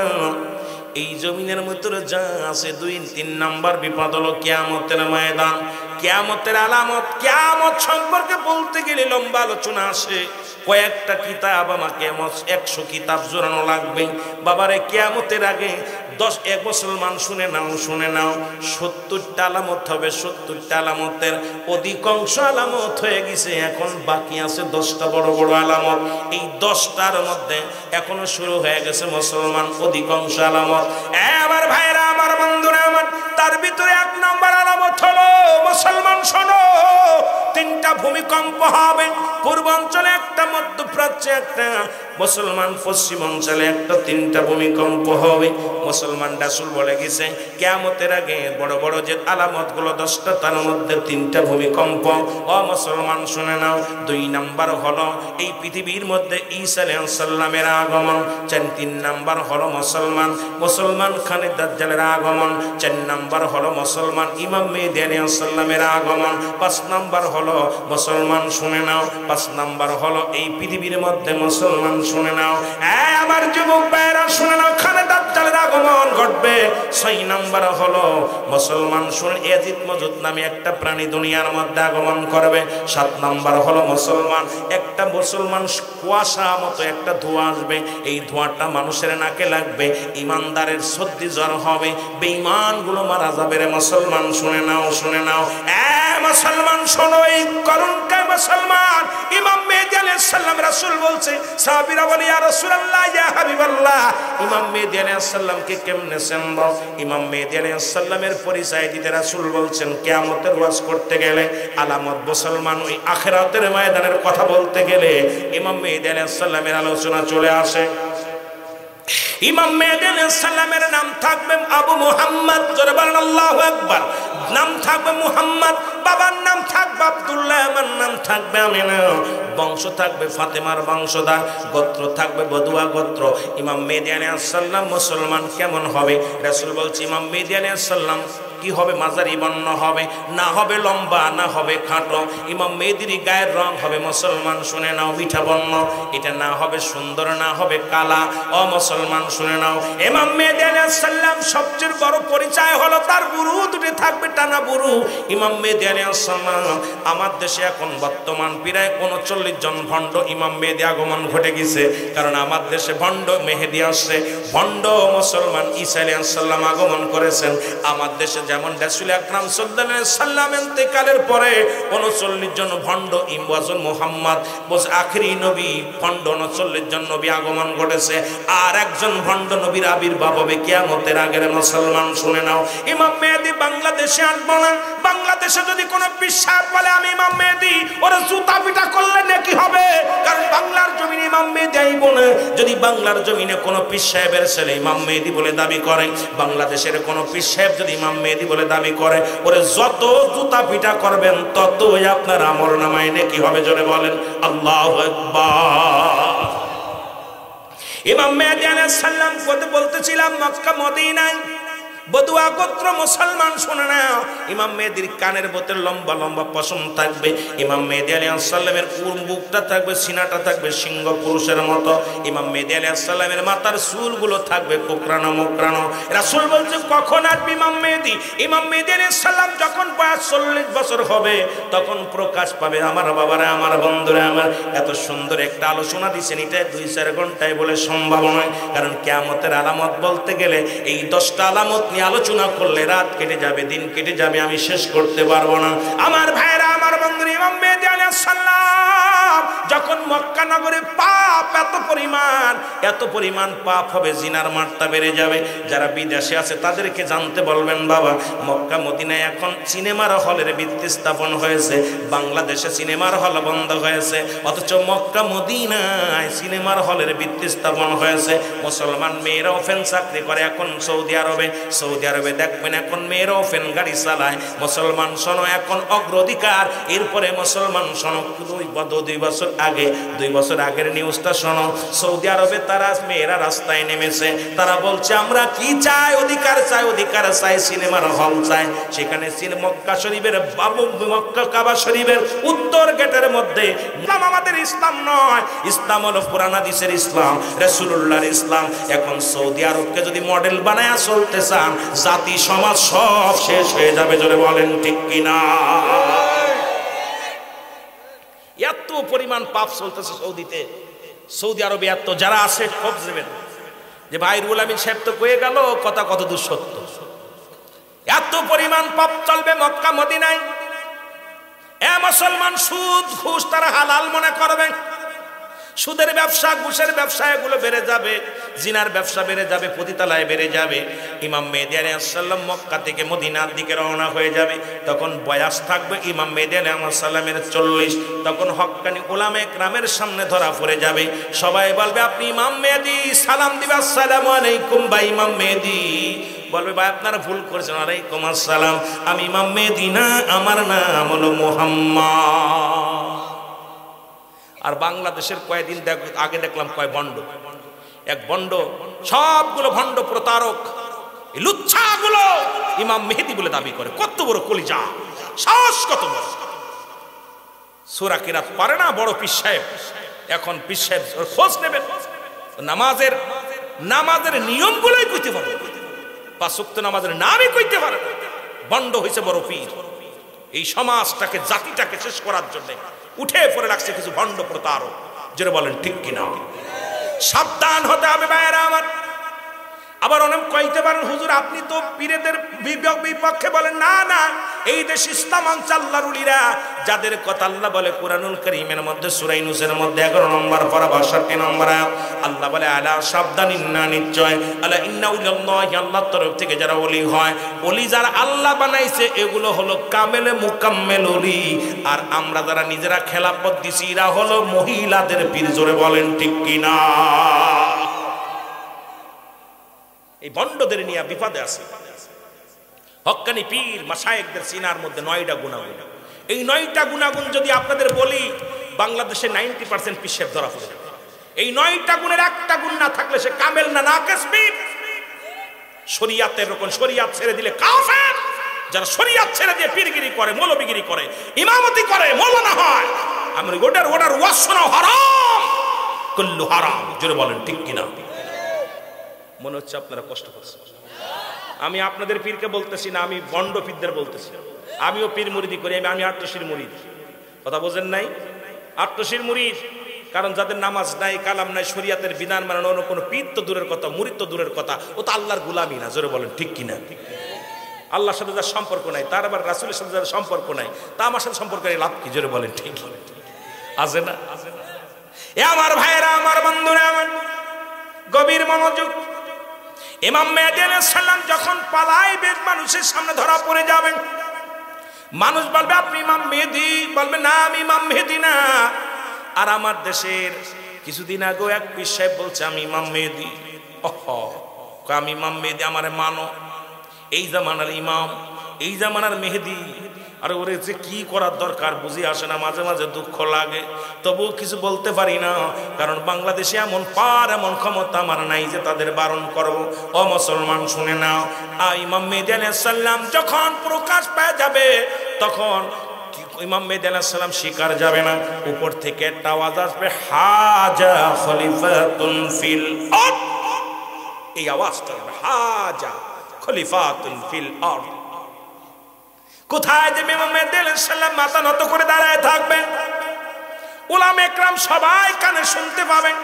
এই জমিনের ভিতরে যা আছে 2-3 নাম্বার বিপদ হলো কিয়ামতের ময়দান। কিয়ামতের আলামত, কিয়ামত সম্পর্কে বলতে গেলে লম্বা আলোচনা আসে। কয়েকটা কিতাব আমাকে 100 কিতাব জোড়ানো লাগবে। বাবারে কিয়ামতের আগে 1 মুসলমান শুনে নাও, শুনে নাও, 70টা আলামত হবে। 70টা আলামতের অধিকাংশ আলামত হয়ে গেছে, এখন বাকি আছে 10টা বড় বড় আলামত। এই 10টার মধ্যে এখনো শুরু হয়ে গেছে মুসলমান অধিকাংশ আলামত। এবার ভাইরা আমার, বন্ধুরা আমার, তার ভিতরে 1 নম্বর আলামত হলো মুসলমান শোনো, 3টা ভূমিকম্প হবে। পূর্বাঞ্চলে একটা, মধ্যপ্রাচ্যে একটা, মুসলমান পশ্চিম অঞ্চলে একটা, 3টা ভূমিকম্প হবে। মুসলমান রাসূল বলে গেছে কিয়ামতের আগে বড় বড় যে আলামত গুলো 10টা, তার মধ্যে 3টা ভূমিকম্প। ও মুসলমান শুনে নাও। 2 নাম্বার হলো এই পৃথিবীর মধ্যে ঈসা আলাইহিস সালামের আগমন। 3 নাম্বার হলো মুসলমান খানে দাজ্জালের আগমন। 4 নাম্বার হলো মুসলমান ইমাম মেহেদী আলাইহিস সালামের আগমন। 5 নাম্বার হলো মুসলমান শুনে নাও, 5 নাম্বার হলো এই পৃথিবীর মধ্যে মুসলমান শুনে নাও, আমার যুবক ভাইরা শুনে নাও, খানে দাজ্জালের আগমন ঘটবে। 6 নাম্বার হলো মুসলমান শুনে ইয়াজিদ মজুদ নামে একটা প্রাণী দুনিয়ার মধ্যে আগমন করবে। 7 নাম্বার হলো একটা মুসলমান কুয়াশা মতো একটা ধোঁয়া আসবে। এই ধোঁয়াটা মানুষের নাকে লাগবে, ইমানদারের সর্দি জ্বর হবে, বেঈমানগুলো মারা যাবে রে। মুসলমান শুনে নাও, শুনে নাও, মুসলমান শোনো, এই করুণকায় মুসলমান ইমাম মেহেদী আলাইহিস সালাম, রাসূল বলছে, সাহাবীরা বলে ইয়া রাসূলুল্লাহ, ইয়া হাবিবাল্লাহ, ইমাম মেহেদী আলাইহিস সালামকে কেমনে চিনব? ইমাম মেহেদী আলাইহিস সালামের পরিচয় দিতে রাসূল বলছেন কিয়ামতের ওয়াজ করতে গেলে আলামত মুসলমান, ওই আখিরাতের ময়দানের কথা বলতে গেলে ইমাম মেহেদী আলাইহিস সালামের আলোচনা চলে আসে। ইমাম মেহেদী আলাইহিস সালামের নাম থাকবে আবু মুহাম্মদ, জোরে বলেন আল্লাহু আকবার। নাম থাকবে মুহাম্মদ, বাবার নাম থাকবে আব্দুল্লাহ, আমার নাম থাকবে আমিনা, বংশ থাকবে ফাতেমার বংশধর, গোত্র থাকবে বদুয়া গোত্র। ইমাম মেহেদী আলাইহিস সালাম মুসলমান কেমন হবে? রাসূল বলছে ইমাম মেহেদী আলাইহিস সালাম কি হবে? মাঝারি বর্ণ হবে, না হবে লম্বা, না হবে খাটো। ইমাম মেহেদীর গায়ের রং হবে মুসলমান শুনে নাও মিঠা বর্ণ, এটা না হবে সুন্দর, না হবে কালা। ও মুসলমান শুনে নাও, ইমাম মেহেদী আলাইহিস সালাম সবচেয়ে বড় পরিচয় হলো তার বুরু দুটি থাকবে টানা বুরু। ইমাম মেহেদী আলাইহিস সালাম, আমার দেশে এখন বর্তমান প্রায় 39 জন ভণ্ড ইমাম মেহেদী আগমন ঘটে গেছে, কারণ আমার দেশে ভণ্ড মেহেদী আসছে, ভণ্ড মুসলমান ঈসা আলাইহিস সালাম আগমন করেছেন। আমার দেশে যেমন রাসূল আকরাম সাল্লাল্লাহু আলাইহি সাল্লাম ইন্তেকালের পরে 39 জন ভণ্ড ইমাম মুহাম্মদ বস আখেরি নবী, ভণ্ড 39 জন নবী আগমন ঘটেছে। আর একজন ভণ্ড নবীর আবির্ভাব হবে কিয়ামতের আগের। মুসলমান শুনে নাও, ইমাম মেহেদী বাংলাদেশে আসবে না। বাংলাদেশে যদি কোনো বিশ্বাস বলে আমি ইমাম মেহেদী, ওরা জুতা পিটা করলে নাকি হবে? কারণ বাংলার জমিনে ইমাম মেহেদী আইব না। যদি বাংলার জমিনে কোনো পীর সাহেবের ছেলে ইমাম মেহেদী বলে দাবি করে, বাংলাদেশের কোনো পীর সাহেব যদি ইমাম মেহেদী বলে দাবি করে, ওরে যত জুতা পিটা করবেন ততই আপনার আমলনামায় নেকি হবে। জোরে বলেন আল্লাহু আকবার। ইমাম মেহেদী আলাইহিস সালাম বলতেছিলাম মক্কা মদিনায় বদুয়া গোত্র মুসলমান শুনে নাও, ইমাম মেহেদীর কানের বোতল লম্বা লম্বা পশম থাকবে, ইমাম মেহেদী আলাইহিস সালামের বুকটা থাকবে, সিনাটা থাকবে সিংহ পুরুষের মতো, ইমাম মেহেদী আলাইহিস সালামের মাথার চুলগুলো থাকবে কোকড়ানো মোকড়ানো। রাসূল বলছে কখন আসবে ইমাম মেহেদী? ইমাম মেহেদী আলাইহিস সালাম যখন বয়স 40 বছর হবে তখন প্রকাশ পাবে। আমার বাবারা, আমার বন্ধুরা, আমার এত সুন্দর একটা আলোচনা দিচ্ছেন, এটা 2-4 ঘন্টায় বলে সম্ভব নয়, কারণ কিয়ামতের আলামত বলতে গেলে এই 10টা আলামত আলোচনা করলে রাত কেটে যাবে, দিন কেটে যাবে, আমি শেষ করতে পারবো না। আমার ভাইরা, আমার বন্ধুরা, ইমাম মেহেদী আলাইহিস সালাম যখন মক্কা নগরে পাপ এত পরিমাণ পাপ হবে, জিনার মাত্রা বেড়ে যাবে। যারা বিদেশে আছে তাদেরকে জানতে বলবেন, বাবা মক্কা মদিনায় এখন সিনেমার হলের ভিত্তি স্থাপন হয়েছে, বাংলাদেশে সিনেমার হল বন্ধ হয়েছে, অথচ মক্কা মদিনায় সিনেমার হলের ভিত্তি স্থাপন হয়েছে। মুসলমান মেয়েরাও ফ্যান চাকরি করে এখন সৌদি আরবে দেখবেন এখন মেয়েরাও ফ্যান গাড়ি চালায়। মুসলমান শোনো, এখন অগ্রাধিকার। এরপরে মুসলমান শোনো, 2 বছর আগের নিউজটা শোনো, সৌদি আরবে তারা মেয়েরা রাস্তায় নেমেছে, তারা বলছে আমরা কি চাই, অধিকার চাই, সিনেমার হল চাই। সেখানে মক্কা শরীফের মক্কা কাবা শরীফের উত্তর গেটের মধ্যে ইসলাম আমাদের ইসলাম নয়, ইসলাম হলো কোরআন হাদিসের ইসলাম, রাসূলুল্লাহর ইসলাম। এখন সৌদি আরবকে যদি মডেল বানায় চলতে চান, জাতি সমাজ সব শেষ হয়ে যাবে। জোরে বলেন ঠিক কিনা? এত পরিমাণ পাপ চলতেছে সৌদি আরবে, এত যারা আছে খোঁজ দেবেন যে ভাই রুহুল আমিন সাহেব তো কয়ে গেল, কথা কত দূর সত্য। এত পরিমাণ পাপ চলবে মক্কা মদিনায়। এ মুসলমান, সুদ ঘুষ তারা হালাল মনে করবে, সুদের ব্যবসা, ঘুষের ব্যবসা এগুলো বেড়ে যাবে, জিনার ব্যবসা বেড়ে যাবে, পতিতালয় বেড়ে যাবে। ইমাম মেহেদী আলাইহিস সালাম মক্কা থেকে মদিনার দিকে রওনা হয়ে যাবে, তখন বয়স থাকবে ইমাম মেহেদী আলাইহিস সালামের 40। তখন হক্কানি উলামায়ে কেরামের সামনে ধরা পড়ে যাবে, সবাই বলবে আপনি ইমাম মেহেদী, সালাম দিবে আসসালামু আলাইকুম ভাই ইমাম মেহেদী। বলবে ভাই আপনারা ভুল করেছেন, ওয়ালাইকুম আসসালাম, আমি ইমাম মেহেদী না, আমার নাম হলো মুহাম্মদ। আর বাংলাদেশের কয়েকদিন আগে দেখলাম এক বন্ড, সবগুলো ভণ্ড প্রতারক, এই লুচ্ছাগুলো ইমাম মেহেদী বলে দাবি করে। কত বড় কলিজা, সাহস কত বড়! সূরা কিরাত পারে না বড় পীর সাহেব, এখন পীর সাহেব খোঁজ নেবেন, নামাজের নিয়মগুলোই কইতে পারে, 5 ওয়াক্ত নামাজের নামই কইতে পারে। বন্ড হইছে বড় পীর। এই সমাজটাকে, জাতিটাকে শেষ করার জন্য উঠে পড়ে লাগছে কিছু ভণ্ড প্রতারক। যেটা বলেন ঠিক কিনা? সাবধান হতে হবে ভাইয়েরা আমার। আবার অনেক কইতে পারেন হুজুর আপনি তো পীরেদের বিপক্ষে বলেন। না, এই দেশ ইসলাম আনছে আল্লাহর ওলিরা, যাদের কথা আল্লাহ বলে কুরআনুল কারীমের মধ্যে সূরা ইউনূসের মধ্যে 11 নম্বর পারা 62 নম্বর আল্লাহ বলে আলা সাবধান, ইন্না নিশ্চয়, আলা ইন্না উলিল্লাহি, আল্লাহর তরফ থেকে যারা ওলি হয়, ওলি যারা আল্লাহ বানাইছে এগুলো হলো কামেলে মুকাম্মেল ওলি। আর আমরা যারা নিজেরা খেলাফত দিছি এরা হলো মহিলাদের পীর। জোরে বলেন ঠিক কিনা? এই বন্ডদের নিয়ে বিপদে আছে। হক্কানি পীর মাশায়েখদের সিনার মধ্যে 9টা গুণাগুণ। এই 9টা গুণাগুণ যদি আপনাদের বলি, বাংলাদেশে 90% পীর সাহেব ধরা পড়ে যাবে। এই 9টা গুণের একটা গুণ না থাকলে সে কামেল না, নাকিস পীর। শরীয়তের রকম, শরীয়ত ছেড়ে দিলে কাফের। যারা শরীয়ত ছেড়ে দিয়ে পীরগিরি করে, মৌলবীগিরি করে, ইমামতি করে, মৌলানা হয়, আমরা ওটার ওয়াজ শোনা হারাম, কুল্লু হারাম। জোরে বলেন ঠিক কিনা? মনে হচ্ছে আপনারা কষ্ট পাচ্ছেন। আমি আপনাদের পীরকে বলতেছি না, আমি বন্ড পীরদের বলতেছি। আমিও পীর মুরিদি করি, আমি আটশির মুরিদ। কথা বোঝেন নাই? আটশির মুরিদ, কারণ যাদের নামাজ নাই, কালাম নাই, শরীয়তের বিধান মানে অন্য কোনো পীর তো দূরের কথা, মুরিদ তো দূরের কথা, ও তো আল্লাহর গোলামি না। জোরে বলেন ঠিক কিনা? আল্লাহর সাথে যার সম্পর্ক নাই, তার আবার রাসূলের সাথে যার সম্পর্ক নাই, তা আমার সাথে সম্পর্ক লাভ কি? জোরে বলেন ঠিক আছে না? এ আমার ভাইয়েরা, আমার বন্ধুরা, আমার গভীর মনোযোগ। ইমাম মেহেদী আলাইহিস সালাম যখন পালাইবে, মানুষের সামনে ধরা পড়ে যাবেন, মানুষ বলবে আপনি ইমাম মেহেদী, বলবে না আমি ইমাম মেহেদী না। আর আমার দেশের কিছুদিন আগে এক পীর সাহেব বলছে আমি ইমাম মেহেদী। আমি ইমাম মেহেদী, আমারে মানো। এই জামানার ইমাম, এই জামানার মেহেদী আরে ওরে যে কি করার দরকার বুঝি আসে না, মাঝে মাঝে দুঃখ লাগে, তবুও কিছু বলতে পারি না, কারণ বাংলাদেশে এমন এমন ক্ষমতা আমার নাই যে তাদের বারণ করব। ও মুসলমান শুনে নাও, ইমাম মেহেদী আলাইহিস সালাম যখন প্রকাশ পেয়ে যাবে তখন ইমাম মেহেদী আলাইহিস সালাম শিকার যাবে না, উপর থেকে একটা আওয়াজ আসবে, হাজা খলিফাতুন ফিল আরদ। এই আওয়াজটা হাজা খলিফাতুন ফিল আরদ। কোথায় যে ইমাম মেহেদী আলাইহিস সালাম মাথা নত করে দাঁড়ায় থাকবেন, উলামা একরাম সবাই কানে শুনতে পাবেন।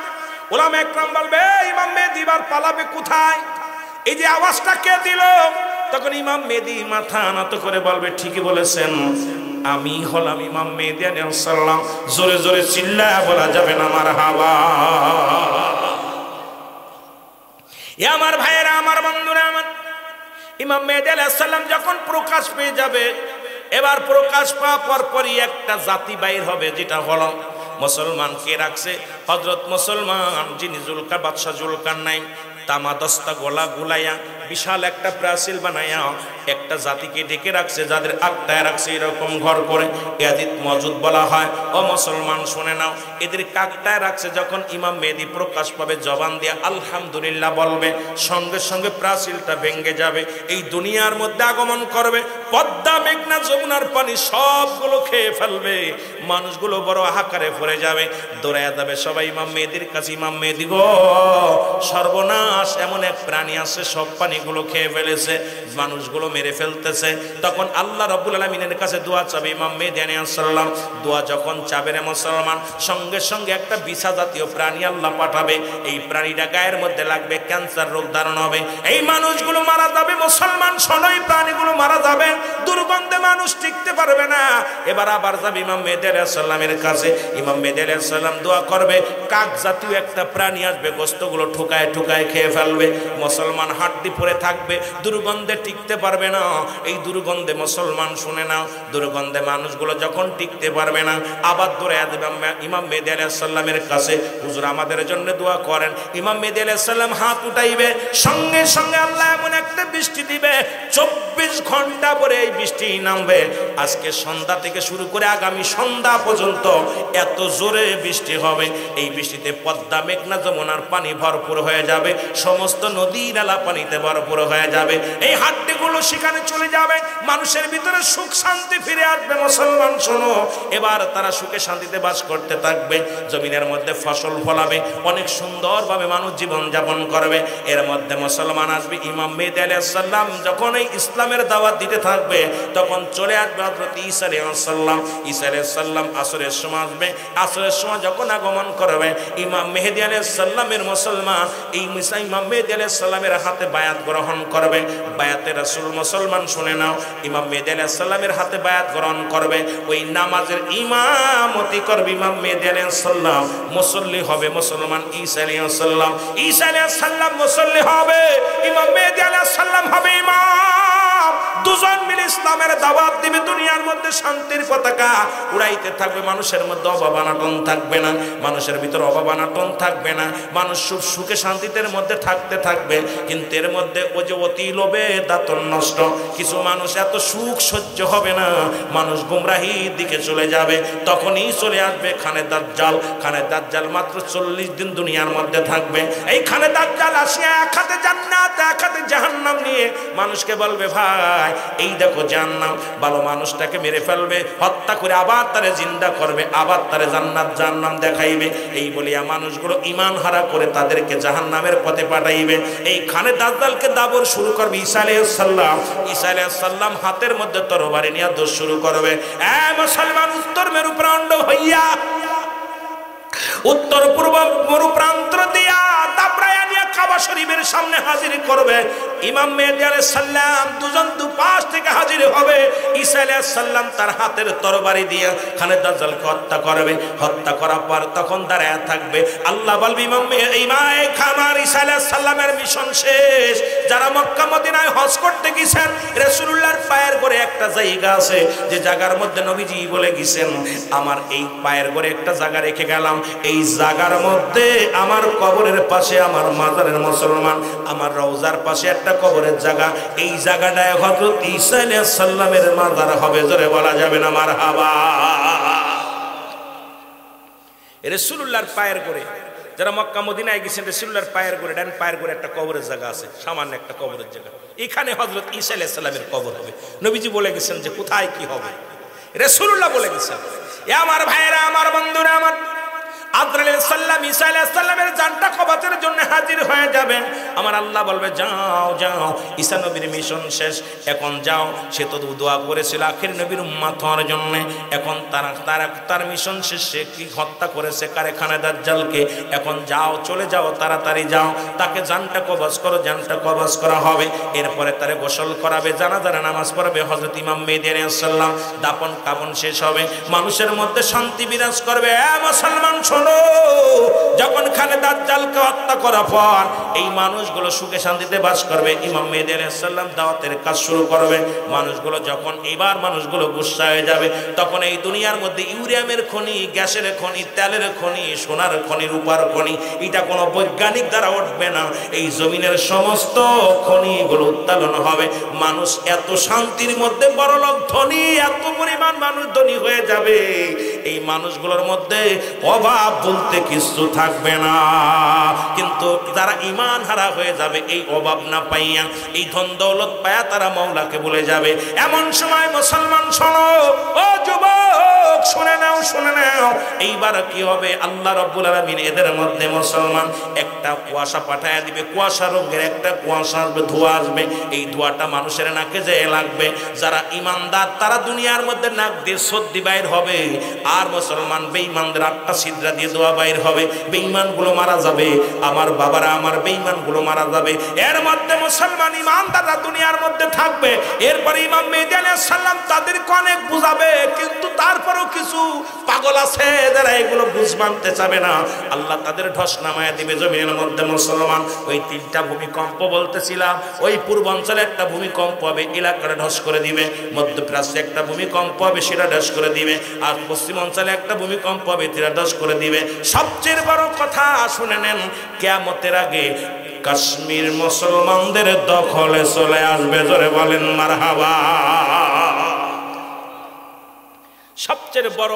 উলামা একরাম বলবে ইমাম মেহেদী এবার পালাবে কোথায়? এই যে আওয়াজটা কে দিল? তখন ইমাম মেহেদী মাথা নত করে বলবে, ঠিকই বলেছেন, আমি হলাম ইমাম মেহেদী আলাইহিস সালাম। জোরে জোরে চিল্লায়া বলা যাবে না মারহাবা। এ আমার ভাইয়েরা, আমার বন্ধুরা, আমার ইমাম মেহেদী আলাইহিস সালাম যখন প্রকাশ পেয়ে যাবে, এবার প্রকাশ পাওয়ার পরই একটা জাতি বাইর হবে, যেটা হলো মুসলমান। কে রাখছে? হযরত মুসলমান, যিনি বাদশাহ জুলকারনাইন তামা দস্তা গোলা গুলাইয়া বিশাল একটা প্রাচীর বানাইয়া একটা জাতিকে ডেকে রাখছে, যাদের আত্মায় রাখছে এরকম ঘর করে, ইয়াজিদ মওজুদ বলা হয়। ও মুসলমান শুনে নাও, এদের কাকটায় রাখছে। যখন ইমাম মেহেদী প্রকাশ পাবে, জবান দিয়ে আলহামদুলিল্লাহ বলবে, সঙ্গে সঙ্গে প্রাচীরটা ভেঙে যাবে, এই দুনিয়ার মধ্যে আগমন করবে পদ্মা, মেঘনা, যমুনার পানি সবগুলো খেয়ে ফেলবে, মানুষগুলো বড় হাহাকারে পড়ে যাবে, দৌড়াইয়া যাবে সবাই ইমাম মেহেদীর কাছে। ইমাম মেহেদী গো, সর্বনাশ, এমন এক প্রাণী আছে সব পানিগুলো খেয়ে ফেলেছে, মানুষগুলো মেরে ফেলতেছে। তখন আল্লাহ রাব্বুল আলামিনের কাছে দোয়া চাবে ইমাম মেহেদী আলাইহিস সালাম। দোয়া যখন চাবে রে মুসলমান, সঙ্গে সঙ্গে একটা বিছা জাতীয় প্রাণী আল্লাহ পাঠাবে। এই প্রাণীটা গায়ের মধ্যে লাগবে, ক্যান্সার রোগ ধারণ হবে, এই মানুষগুলো মারা যাবে। মুসলমান শোনো, এই প্রাণীগুলো মারা যাবে, দুর্গন্ধে মানুষ টিকতে পারবে না। এবার আবার যাবে ইমাম মেহেদী আলাইহিস সালামের কাছে। ইমাম মেহেদী আলাইহিস সালাম দোয়া করবে, কাক জাতীয় একটা প্রাণী আসবে, গোশতগুলো ঠুকায় ঠুকায় খেয়ে ফেলবে। মুসলমান হাড্ডি পড়ে থাকবে, দুর্গন্ধে টিকতে পারবে না। এই দুর্গন্ধে মুসলমান শুনে নাও, দুর্গন্ধে মানুষগুলো যখন টিকতে পারবে না, আবার দৌড়ে দেবে ইমাম মেহেদী আলাইহিস সালামের কাছে, হুজুর আমাদের জন্য দোয়া করেন। ইমাম মেহেদী আলাইহিস সালাম হাত উঠাইবে, সঙ্গে সঙ্গে আল্লাহ এমন একটা বৃষ্টি দিবে, 24 ঘন্টা পরে এই বৃষ্টি নামবে। আজকে সন্ধ্যা থেকে শুরু করে আগামী সন্ধ্যা পর্যন্ত এত জোরে বৃষ্টি হবে, এই বৃষ্টিতে পদ্মা, মেঘনা, যমুনার পানি ভরপুর হয়ে যাবে, সমস্ত নদী নালা পানিতে ভরপুর হয়ে যাবে, এই হাড্ডিগুলো সেখানে চলে যাবে, মানুষের ভিতরে সুখ শান্তি ফিরে আসবে। মুসলমান শোনো, এবার তারা সুখে শান্তিতে বাস করতে থাকবে, জমিনের মধ্যে ফসল ফলাবে, অনেক সুন্দরভাবে মানুষ জীবন যাপন করবে। এর মধ্যে মুসলমান আসবে। ইমাম মেহেদী আলাইহিস সালাম যখন এই ইসলামের দাওয়াত দিতে থাকবে, তখন চলে আসবে হযরত ঈসা আলাইহিস সালাম। ঈসা আলাইহিস সালাম আসরের সময় আসবে, আসরের সময় যখন আগমন করবে, ইমাম মেহেদী আলাইহিস সালামের মুসলমান এই ইমাম মেহেদী আলাইহিস সালামের হাতে বায়াত গ্রহণ করবে। বায়াতে রাসূল, মুসলমান শুনে নাও, ইমাম মেহেদী আলাইহিস সালামের হাতে বায়াত গ্রহণ করবে। ওই নামাজের ইমামতি করবে ইমাম মেহেদী আলাইহিস সালাম, মুসল্লি হবে মুসলমান ঈসা আলাইহিস সালাম। ঈসা আলাইহিস সালাম মুসল্লি হবে, ইমাম মেহেদী আলাইহিস সালাম হবে ইমাম। দুজন মিলে ইসলামের দাওয়াত দিবে, দুনিয়ার মধ্যে শান্তির পতাকা উড়াইতে থাকবে, মানুষের মধ্যে অভাব অনাটন থাকবে না, মানুষের ভিতরে অভাব অনাটন থাকবে না, মানুষ সুখে শান্তিতে মধ্যে থাকতে থাকবে। কিন্তু এর মধ্যে ওই যে অতি লোভে দাঁতন নষ্ট, কিছু মানুষ এত সুখ সহ্য হবে না, মানুষ গুমরাহির দিকে চলে যাবে। তখনই চলে আসবে খানে দাজ্জাল। খানে দাজ্জাল মাত্র 40 দিন দুনিয়ার মধ্যে থাকবে। এই খানে দাজ্জাল আসিয়া এক হাতে জান্নাত, এক হাতে জাহান্নাম নিয়ে মানুষকে বলবে, ভাই এই দেখো জাহান্নাম, ভালো মানুষটাকে মেরে ফেলবে, হত্যা করে আবার তারে জিন্দা করবে, আবার তারে জান্নাত জাহান্নাম দেখাইবে। এই বলিয়া মানুষগুলো ঈমান হারা করে তাদেরকে জাহান্নামের পথে পাঠাইবে। এই খানে দাজ্জালকে দাবর শুরু করবে ঈসা আলাইহিস সালাম। ঈসা আলাইহিস সালাম হাতের মধ্যে তরবারি নিয়ে দৌড় শুরু করবে। মুসলমান উত্তর মেরু প্রান্ত হইয়া, উত্তর পূর্ব মরু প্রান্ত দিয়া দাবরায়া নিয়ে কাবা শরীফের সামনে হাজির করবে। ইমাম মেহেদী আলাইহিস সালাম দুজন দুপাশ থেকে হাজির হবে। ঈসা আলাইহিস সালাম তার হাতের তরবারি দিয়ে খানে দাজ্জালকে হত্যা করবে। হত্যা করার পর তখন দাঁড়ায় থাকবে, আল্লাহ বলবে ইমাম খামার ঈসা আলাইহিস সালামের মিশন শেষ। যারা মক্কা মদিনায় হজ করতে গেছেন, রাসূলুল্লাহর পায়ের ঘরে একটা জায়গা আছে, যে জায়গার মধ্যে নবীজি বলে গেছেন, আমার এই পায়ের ঘরে একটা জায়গা রেখে গেলাম, এই জায়গার মধ্যে আমার কবরের পাশে আমার মাজারের মুসলমান, আমার রওজার পাশে একটা কবরের জায়গা। এই জায়গাটায় হযরত ঈসা আলাইহিস সালামের মাজার হবে, জোরে বলা যাবে না মারহাবা। রাসূলুল্লাহর পায়ের করে যারা মক্কা মদিনায় গেছেন, রাসূলুল্লাহর পায়ের করে ডান পায়ের করে একটা কবরের জায়গা আছে, সামান্য একটা কবরের জায়গা। এখানে হযরত ঈসা আলাইহিস সালামের কবর হবে। নবীজি বলে গেছেন যে কোথায় কি হবে, রাসূলুল্লাহ বলে গেছেন। এ আমার ভাইয়েরা, আমার বন্ধুরা, আমার আজরাইল আলাইহিস সালাম ঈসা আলাইহিস সালামের জানটা কবজের জন্য হাজির হয়ে যাবেন। আমার আল্লাহ বলবে যাও যাও, ঈসা নবীর মিশন শেষ, এখন যাও। সে তো দোয়া করেছিল আখির নবীর উম্মত হওয়ার জন্য, এখন তার মিশন শেষ। সে কি হত্যা করেছে কারখানা দাজ্জালকে। এখন যাও, চলে যাও, তাড়াতাড়ি যাও, তাকে জানটা কবজ করো, জানটা কবজ করা হবে। এরপরে তারে গোসল করাবে, জানাজার নামাজ পড়াবে হযরত ইমাম মেহেদী আলাইহিস সালাম, দাফন কাফন শেষ হবে, মানুষের মধ্যে শান্তি বিরাজ করবে। এ মুসলমান শোনো, যখন খানে দাজ্জালকে হত্যা করার পর এই মানুষগুলো সুখে শান্তিতে বাস করবে। ইমাম মেহেদী আলাইহিস সালাম দাওয়াতের কাজ শুরু করবে। মানুষগুলো যখন এবার মানুষগুলো গুসা হয়ে যাবে, তখন এই দুনিয়ার মধ্যে ইউরেনিয়ামের খনি, গ্যাসের খনি, তেলের খনি, সোনার খনি, রূপার খনি, এটা কোনো বৈজ্ঞানিক দ্বারা উঠবে না। এই জমিনের সমস্ত খনিগুলো উত্তোলন হবে। মানুষ এত শান্তির মধ্যে বড়লোক ধনী, এত পরিমাণ মানুষ ধনী হয়ে যাবে, এই মানুষগুলোর মধ্যে অভাব বলতে কিছু থাকবে না। কিন্তু যারা ঈমান হারা হয়ে যাবে, এই অভাব না পাইয়া, এই ধন দৌলত পায়া তারা মাওলাকে ভুলে যাবে। এমন সময় মুসলমান শোনো, ও যুবক শুনে নাও, শুনে নাও, এইবার কি হবে? আল্লাহ রাব্বুল আলামিন এদের মধ্যে মুসলমান একটা কুয়াশা পাঠায়া দিবে, কুয়াশা রঙের একটা কুয়াশা আসবে, ধোঁয়া আসবে। এই ধোঁয়াটা মানুষের নাকে যেয়ে লাগবে। যারা ঈমানদার তারা দুনিয়ার মধ্যে নাক দিয়ে সর্দি বাইর হবে, আর মুসলমান বেঈমানদের আটটা ছিদ্রা দিয়ে দোয়া বাইর হবে। বেঈমানগুলো মারা যাবে, আমার বাবারা, আমার বেঈমানগুলো মারা যাবে। এর মধ্যে মুসলমান ঈমানদাররা দুনিয়ার মধ্যে থাকবে। এরপরে ইমাম মেহেদী আলাইহিস সালাম তাদেরকে অনেক বুঝাবে, কিন্তু তারপরেও কিছু পাগল আছে যারা এগুলো বুঝ মানতে চাবে না। আল্লাহ তাদের ঢস নামায়া দিবে জমিনের মধ্যে। মুসলমান ওই তিনটা ভূমিকম্প বলতেছিলাম, ওই পূর্বাঞ্চলে একটা ভূমিকম্প হবে, এলাকাটা ঢস করে দিবে। মধ্যপ্রাচ্যে একটা ভূমিকম্প হবে, সেটা ঢস করে দিবে। আর পশ্চিম অঞ্চলে একটা ভূমিকম্প হবে, সেটা ঢস করে দিবে। সবচেয়ে বড় কথা শুনে নেন, কিয়ামতের আগে কাশ্মীর মুসলমানদের দখলে চলে আসবে, জোরে বলেন মারহাবা। সবচেয়ে বড়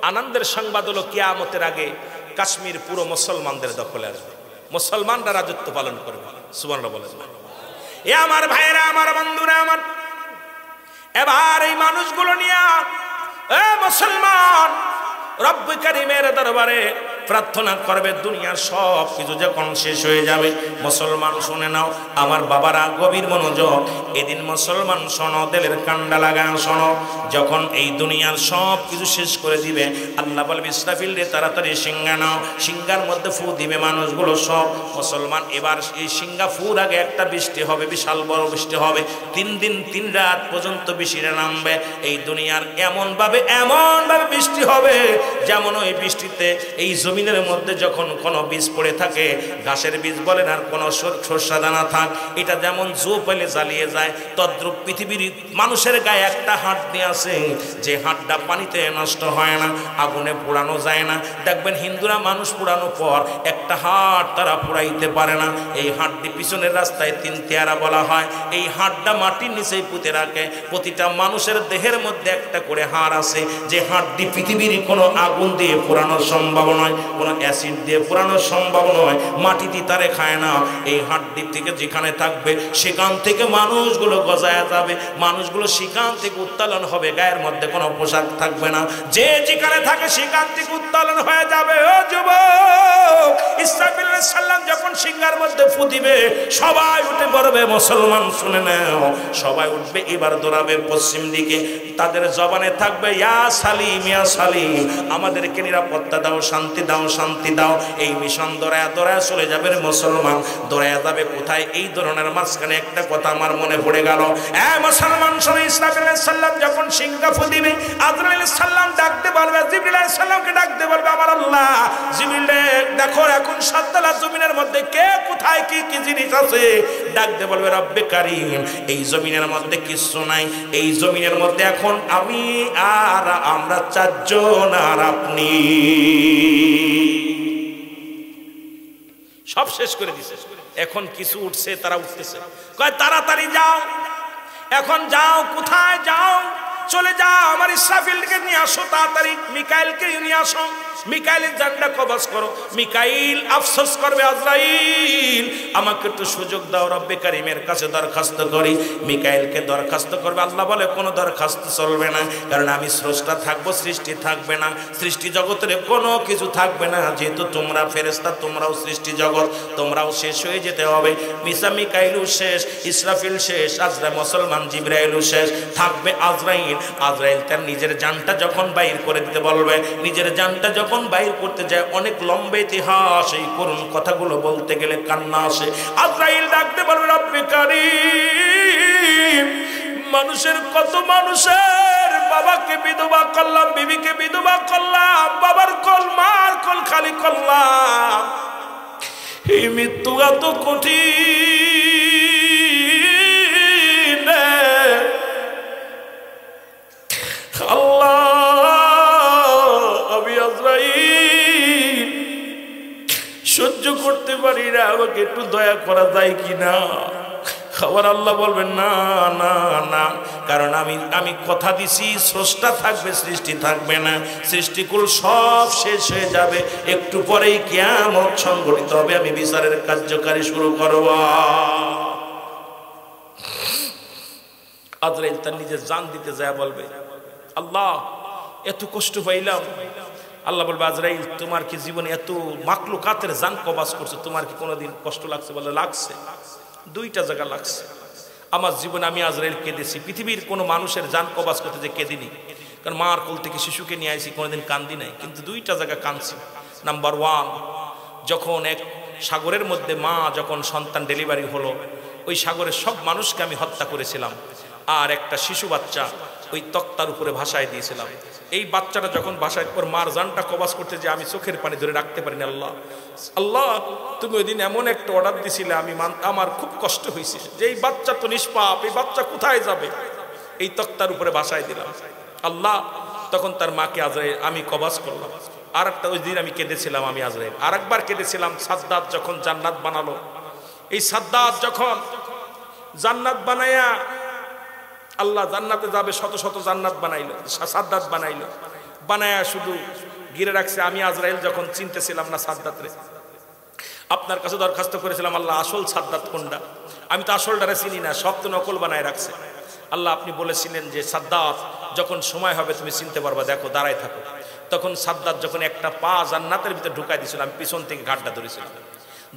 আনন্দের সংবাদ হলো কিয়ামতের আগে কাশ্মীর পুরো মুসলমানদের দখলে আসবে, মুসলমানরা রাজত্ব পালন করবে। সুবহানাল্লাহ বলেন না? এ আমার ভাইয়েরা, আমার বন্ধুরা, আমার এবার এই মানুষগুলো নিয়ে এ মুসলমান রব্বুল কারীমের দরবারে প্রার্থনা করবে। দুনিয়ার সব কিছু যখন শেষ হয়ে যাবে, মুসলমান শুনে নাও, আমার বাবারা গভীর মনোযোগ। এদিন মুসলমান শোনো, দিলের কান্ডা লাগা শোনো। যখন এই দুনিয়ার সব কিছু শেষ করে দিবে, আল্লাহ বলবে ইসরাফিল রে তাড়াতাড়ি সিংহা নাও। সিংহার মধ্যে ফু দিবে মানুষগুলো সব। মুসলমান এবার এই সিংহা ফুর আগে একটা বৃষ্টি হবে, বিশাল বড় বৃষ্টি হবে। 3 দিন 3 রাত পর্যন্ত বৃষ্টিটা নামবে এই দুনিয়ার। এমনভাবে বৃষ্টি হবে যেমন ওই বৃষ্টিতে এই জমিনের মধ্যে যখন কোনো বীজ পড়ে থাকে, ঘাসের বীজ বলেন আর কোনো সরষা দানা থাক, এটা যেমন জো পেলে জ্বালিয়ে যায়, তদ্রূপ পৃথিবীর মানুষের গায়ে একটা হাড় দিয়ে আছে, যে হাড়টা পানিতে নষ্ট হয় না, আগুনে পোড়ানো যায় না। দেখবেন হিন্দুরা মানুষ পোড়ানোর পর একটা হাড় তারা পোড়াইতে পারে না। এই হাড়টি পিছনের রাস্তায় 3 তেয়ারা বলা হয়। এই হাড়টা মাটির নিচেই পুঁতে রাখে। প্রতিটা মানুষের দেহের মধ্যে একটা করে হাড় আছে, যে হাড়টি পৃথিবীর কোনো আগুন দিয়ে পোড়ানো সম্ভব নয়, কোনো অ্যাসিড দিয়ে পোড়ানো সম্ভব নয়, মাটিতে তারে খায় না। এই হাড্ডি থেকে যেখানে থাকবে সেখান থেকে মানুষগুলো গজায়া যাবে, মানুষগুলো সেখান থেকে উত্তোলন হবে, গায়ের মধ্যে কোনো পোশাক থাকবে না, যে যেখানে থাকে সেখান থেকে উত্তোলন হয়ে যাবে। ও যুবক, ইসরাফিল আলাইহিস সালাম যখন সিংহার মধ্যে ফু দিবে, সবাই উঠে পড়বে। মুসলমান শুনে নাও, সবাই উঠবে, এবার দৌড়াবে পশ্চিম দিকে। তাদের জবানে থাকবে ইয়া সালিম, ইয়া সালিম, আমাদেরকে নিরাপত্তা দাও, শান্তি দাও, শান্তি দাও। এই মিশন দৌড়ায় দৌড়ায় চলে যাবে মুসলমান। দৌড়ায় যাবে কোথায়? এই ধরনের মাঝখানে একটা কথা আমার মনে পড়ে গেল। মুসলমান শুনে, ইসরাফিল আলাইহিস সালাম যখন সিংহা ফু দিবে, আজরাইল আলাইহিস সালাম ডাকতে বলবে, জিবরিল আলাইহিস সালামকে ডাকতে বলবে, আমার আল্লাহ জিবরিল দেখো এখন সাততলা জমিনের মধ্যে কে কোথায় কি কি জিনিস আছে। ডাকতে বলবে রব্বে কারীম, এই জমিনের মধ্যে কিছু নাই, এই জমিনের মধ্যে এখন আমি আর আমরা 4 জন আর আপনি। সব শেষ করে দিছে। এখন কিছু উঠছে, তারা উঠতেছে, কয় তাড়াতাড়ি যাও, এখন যাও, কোথায় যাও, চলে যাও, আমার ইসরাফিলকে নিয়ে আসো, তাড়াতাড়ি মিকাইলকে নিয়ে আসো, মিকাইলের জানটা কবজ করো। মিকাইল আফসোস করবে, আজরাইল আমাকে একটু সুযোগ দাও, রব্বে কারিমের কাছে দরখাস্ত করি। মিকাইলকে দরখাস্ত করবে, আল্লাহ বলে কোনো দরখাস্ত চলবে না, কারণ আমি স্রষ্টা থাকবো, সৃষ্টি থাকবে না, সৃষ্টি জগতের কোনো কিছু থাকবে না, যেহেতু তোমরা ফেরেশতা, তোমরাও সৃষ্টি জগৎ, তোমরাও শেষ হয়ে যেতে হবে। মিকাইলও শেষ, ইসরাফিল শেষ, আজরাইল মুসলমান জিবরাইলও শেষ, থাকবে আজরাইল। আজরাইল তার নিজের জানটা যখন বাইর করে দিতে বলবে, নিজের জানটা যখন বাইর করতে যায়, অনেক লম্বা ইতিহাস, এই করুণ কথাগুলো বলতে গেলে কান্না আসে। আজরাইল ডাকতে বলবে, রব্বে কারীম, মানুষের কত মানুষের বাবাকে বিধবা করলাম, বিবিকে বিধবা করলাম, বাবার কল মার কল খালি করলাম, এই মৃত্যু এত কঠিন, আল্লাহ আমি আজরাইল সহ্য করতে পারি না, আমাকে একটু দয়া করা যায় কিনা? খাবার আল্লাহ বলবেন না না না, কারণ আমি কথা দিছি, স্রষ্টা থাকবে, সৃষ্টি থাকবে না, সৃষ্টিকুল সব শেষ হয়ে যাবে, একটু পরেই কিয়ামত সংঘটিত হবে, আমি বিচারের কার্যকারী শুরু করব। আজরাইল তার নিজের জান দিতে যায় বলবে, আল্লাহ এত কষ্ট পাইলাম। আল্লাহ বলবে, আজরাইল তোমার কি জীবনে এত মাকলুকাতের জান কবাজ করছে, তোমার কি কোনোদিন কষ্ট লাগছে? বলে লাগছে, দুইটা জায়গা লাগছে। আমার জীবনে আমি আজরাইল কেঁদেছি, পৃথিবীর কোনো মানুষের জান কবাজ করতে যে কেঁদিনি, কারণ মার কোল থেকে শিশুকে নিয়ে আসি, কোনোদিন কান্দি নাই, কিন্তু দুইটা জায়গা কাঁদছি। নাম্বার ওয়ান, যখন এক সাগরের মধ্যে মা যখন সন্তান ডেলিভারি হলো, ওই সাগরের সব মানুষকে আমি হত্যা করেছিলাম, আর একটা শিশু বাচ্চা ওই তক্তার উপরে ভাসায় দিয়েছিলাম। এই বাচ্চাটা যখন ভাসায় পর মার জানটা কবাজ করতে যে আমি চোখের পানি ধরে রাখতে পারিনি। আল্লাহ আল্লাহ তুমি ওই দিন এমন একটা অর্ডার দিছিলে, আমার খুব কষ্ট হয়েছে যে এই বাচ্চা তো নিষ্পাপ, এই বাচ্চা কোথায় যাবে, এই তক্তার উপরে ভাসায় দিলাম। আল্লাহ তখন তার মাকে আজরাইল আমি কবাজ করলাম। আর একটা ওই দিন আমি কেঁদেছিলাম, আমি আজরাইল আর একবার কেঁদেছিলাম সাদ্দাত যখন জান্নাত বানালো। এই সাদ্দাত যখন জান্নাত বানায়া, আল্লাহ জান্নাতে যাবে, শত শত জান্নাত বানাইলো, সাদ্দাত বানাইলো, বানায়া শুধু ঘিরে রাখছে। আমি আজরাইল যখন চিনতেছিলাম না সাদ্দাত রে, আপনার কাছে দরখাস্ত করেছিলাম, আল্লাহ আসল সাদ্দাত কোনটা? আমি তো আসলটারে চিনি না, সব তো নকল বানায় রাখছে। আল্লাহ আপনি বলেছিলেন যে সাদ্দাত যখন সময় হবে তুমি চিনতে পারবা, দেখো দাঁড়ায় থাকো। তখন সাদ্দাত যখন একটা পা জান্নাতের ভিতরে ঢুকাই দিয়েছিল, আমি পিছন থেকে ঘাটটা ধরেছিলাম।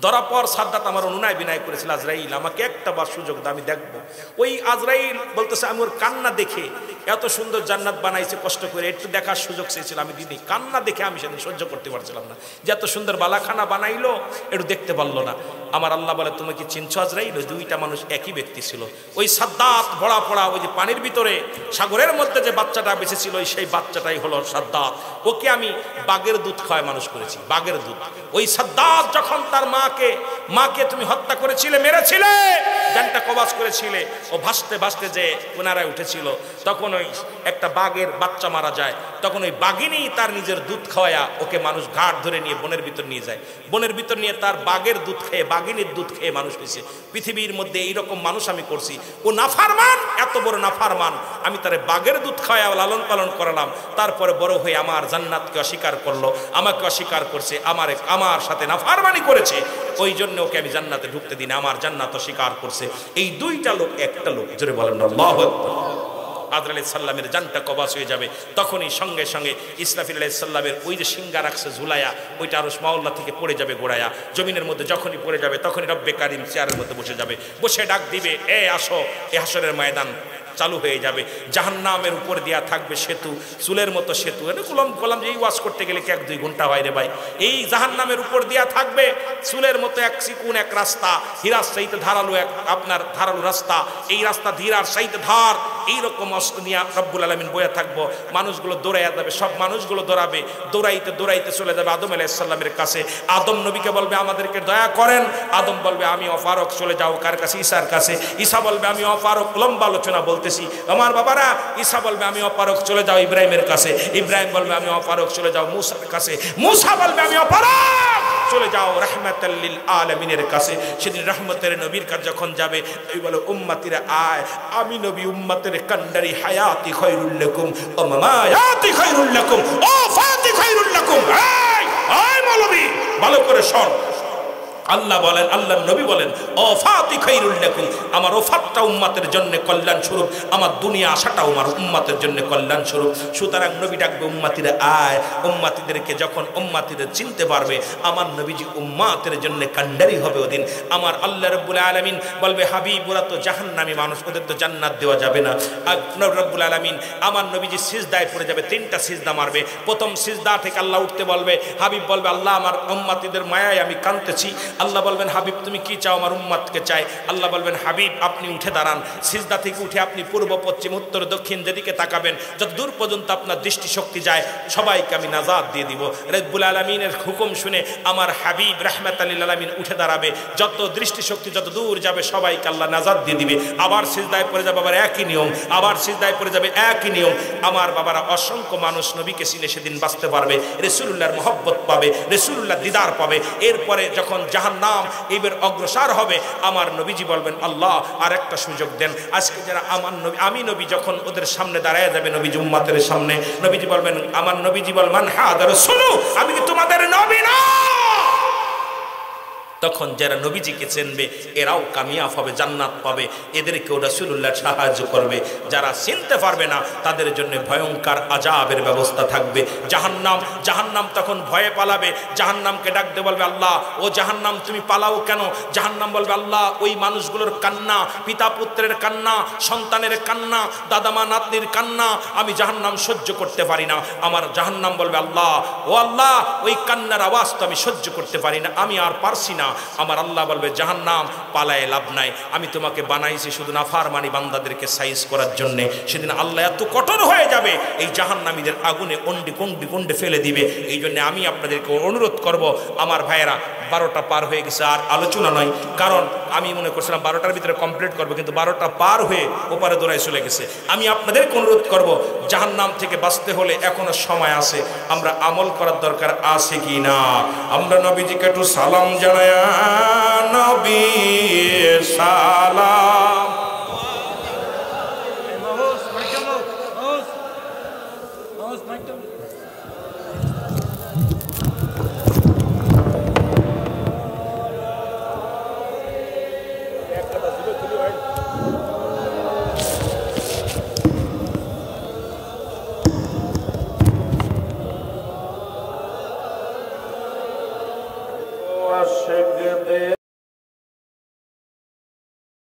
ধরা পর সাদ্দাত আমার অনুনয় বিনয় করেছিল, আজরাইল আমাকে একটা বার সুযোগ দাও, আমি দেখবো। ওই আজরাইল বলতেছে, আমি ওর কান্না দেখে, এত সুন্দর জান্নাত বানাইছে কষ্ট করে, একটু দেখার সুযোগ চেয়েছিলাম, আমি দিদি কান্না দেখে আমি সেদিন সহ্য করতে পারছিলাম না, যে এত সুন্দর বালাখানা বানাইলো একটু দেখতে পারলো না। আমার আল্লাহ বলে, তুমি কি চিনছো আজরাইল? ওই দুইটা মানুষ একই ব্যক্তি ছিল। ওই সাদ্দাত ভরা পড়া ওই যে পানির ভিতরে সাগরের মধ্যে যে বাচ্চাটা বেঁচে ছিল, সেই বাচ্চাটাই হলো সাদ্দাত। ওকে আমি বাঘের দুধ খাওয়ায় মানুষ করেছি, বাঘের দুধ। ওই সাদ্দাত যখন তার মাকে তুমি হত্যা করেছিলে, মেরেছিলে, জানটা কবাজ করেছিলে, ও ভাসতে ভাসতে যে কিনারায় উঠেছিল, তখন ওই একটা বাঘের বাচ্চা মারা যায়, তখন ওই বাঘিনী তার নিজের দুধ খাওয়ায়া ওকে মানুষ ঘাট ধরে নিয়ে বনের ভিতর নিয়ে যায়। বনের ভিতর নিয়ে তার বাঘের দুধ খেয়ে, বাঘিনীর দুধ খেয়ে মানুষ হয়েছে। পৃথিবীর মধ্যে এইরকম মানুষ আমি করছি। ও নাফারমান, এত বড় নাফারমান, আমি তারে বাঘের দুধ খাওয়ায়া লালন পালন করালাম। তারপরে বড় হয়ে আমার জান্নাতকে অস্বীকার করলো, আমাকে অস্বীকার করছে, আমার সাথে নাফারমানি করেছে। ওই জন্য ওকে আমি জান্নাতে ঢুকতে দিই না, আমার জান্নাত অস্বীকার করছে। এই দুইটা লোক, একটা লোক, জোরে বলেন আল্লাহু আকবার। আদর আলাইহিস সালামের জানটা কবাজ হয়ে যাবে, তখনই সঙ্গে সঙ্গে ইসরাফিল আলাইহিস সালামের ওই যে সিংহা রাখছে ঝুলায়া, ওইটা আরশ মাওলা থেকে পড়ে যাবে গোড়ায়া, জমিনের মধ্যে যখনই পড়ে যাবে তখনই রব্বে কারিম চেয়ারের মধ্যে বসে যাবে, বসে ডাক দিবে, এ আসো, এ হাসরের ময়দান চালু হয়ে যাবে। জাহান্নামের উপর দেয়া থাকবে সেতু, চুলের মতো সেতু। বললাম যে এই ওয়াজ করতে গেলে কি 1-2 ঘন্টা হয় রে ভাই? এই জাহান্নামের উপর দেয়া থাকবে চুলের মতো এক চিকুন এক রাস্তা, হীরার চাইতে ধারালো এক আপনার ধারালো রাস্তা, এই রাস্তা ধীরার চাইতে ধার, এইরকম অস্ত্র নিয়ে রব্বুল আলামিন বয়ে থাকবো। মানুষগুলো দৌড়াইয়া যাবে, সব মানুষগুলো দৌড়াবে, দৌড়াইতে দৌড়াইতে চলে যাবে আদম আলাইহিস সালামের কাছে। আদম নবীকে বলবে, আমাদেরকে দয়া করেন। আদম বলবে, আমি অপারক। চলে যাও কার কাছে? ঈসার কাছে। ঈসা বলবে, আমি অপারক। লম্বা আলোচনা বলতেছি আমার বাবারা। ঈসা বলবে, আমি অপারক। চলে যাও ইব্রাহিমের কাছে। ইব্রাহিম বলবে, আমি অপারক। চলে যাও মূসার কাছে। মূসা বলবে, আমি অপারক। চলে যাও রাহমাতাল লিল আলামিনের কাছে। সেদিন রহমতের নবীর কাছে যখন যাবে এই বলে উম্মতিরা আয়, আমি নবী উম্মতের কান্ডারি, হায়াতি খায়রুল লাকুম ও মামায়াতি খায়রুল লাকুম ও ফাতি খায়রুল লাকুম। এই মৌলবী ভালো করে শোন, আল্লাহ বলেন, আল্লাহর নবী বলেন ও ফাতি খায়রুল লাকুম, আমার ওফাতটা উম্মতের জন্য কল্যাণ স্বরূপ, আমার দুনিয়া আসাটাও আমার উম্মতের জন্য কল্যাণ স্বরূপ। সুতরাং নবী ডাকবে উম্মতিরা আয়, উম্মতিদেরকে যখন উম্মতিদের চিনতে পারবে আমার নবীজি উম্মতের জন্য কান্ডারি হবে ওদিন। আমার আল্লাহ রাব্বুল আলামিন বলবে হাবিব ওরা তো জাহান্নামী মানুষ, ওদের তো জান্নাত দেওয়া যাবে না। আর রাব্বুল আলামিন আমার নবীজি সিজদায় পড়ে যাবে, 3টা সিজদা মারবে। প্রথম সিজদা থেকে আল্লাহ উঠতে বলবে, হাবিব বলবে আল্লাহ আমার উম্মতিদের মায়ায় আমি কাঁদতেছি। আল্লাহ বলবেন হাবিব তুমি কি চাও? আমার উম্মতকে চাই। আল্লাহ বলবেন হাবিব আপনি উঠে দাঁড়ান, সিজদা থেকে উঠে আপনি পূর্ব পশ্চিম উত্তর দক্ষিণ যেদিকে তাকাবেন, যত দূর পর্যন্ত আপনার দৃষ্টিশক্তি যায় সবাইকে আমি নাজাত দিয়ে দিব। রব্বুল আলামিনের হুকুম শুনে আমার হাবিব রাহমাতাল লিল আলামিন উঠে দাঁড়াবে, যত দৃষ্টিশক্তি যত দূর যাবে সবাইকে আল্লাহ নাজাত দিয়ে দিবে। আবার সিজদায় পড়ে যাবে, আবার একই নিয়ম, আবার সিজদায় পড়ে যাবে, একই নিয়ম। আমার বাবারা অসংখ্য মানুষ নবীকে চিনে সেদিন বাঁচতে পারবে, রাসূলুল্লাহর মহব্বত পাবে, রাসূলুল্লাহ দিদার পাবে। এরপরে যখন জাহান্নাম এইবার অগ্রসর হবে আমার নবীজি বলবেন আল্লাহ আর একটা সুযোগ দেন। আজকে যারা আমার নবী, আমি নবী যখন ওদের সামনে দাঁড়ায় যাবে নবীজি উম্মতের সামনে, নবীজি বলবেন, আমার নবীজি বল মান হাদা রাসূলু, আমি কি তোমাদের নবী না? তখন যারা নবীজিকে চিনবে এরাও কামিয়াব হবে, জান্নাত পাবে, এদেরকেও রাসূলুল্লাহ সাহায্য করবে। যারা চিনতে পারবে না তাদের জন্য ভয়ঙ্কর আযাবের ব্যবস্থা থাকবে। জাহান্নাম, জাহান্নাম তখন ভয়ে পালাবে, জাহান্নামকে ডাকতে বলবে আল্লাহ ও জাহান্নাম তুমি পালাও কেন? জাহান্নাম বলবে আল্লাহ ওই মানুষগুলোর কান্না, পিতা পুত্রের কান্না, সন্তানের কান্না, দাদামা নাতনির কান্না আমি জাহান্নাম সহ্য করতে পারি না। আমার জাহান্নাম বলবে আল্লাহ ও আল্লাহ ওই কান্নার আওয়াজ তো আমি সহ্য করতে পারি না, আমি আর পারছি না। আমার আল্লাহ বলবে জাহান্নাম পালায় লাভ নাই, আমি তোমাকে বানাইছি শুধু নাফরমানি বান্দাদেরকে সাইজ করার জন্য। সেদিন আল্লাহ এত কঠোর হয়ে যাবে এই জাহান্নামীদের আগুনে অন্ডি কুন্ডি কুন্ডে ফেলে দিবে। এই জন্য আমি আপনাদেরকে অনুরোধ করব আমার ভাইয়েরা, 12টা পার হয়ে গেছে, আর আলোচনা নয়, কারণ আমি মনে করছিলাম 12টার ভিতরে কমপ্লিট করবো, কিন্তু 12টা পার হয়ে ওপারে দৌড়ায় চলে গেছে। আমি আপনাদেরকে অনুরোধ করব জাহান্নাম থেকে বাঁচতে হলে এখনো সময় আছে, আমরা আমল করার দরকার আছে কি না? আমরা নবীজিকে একটু সালাম জানাই, নবী সালাম।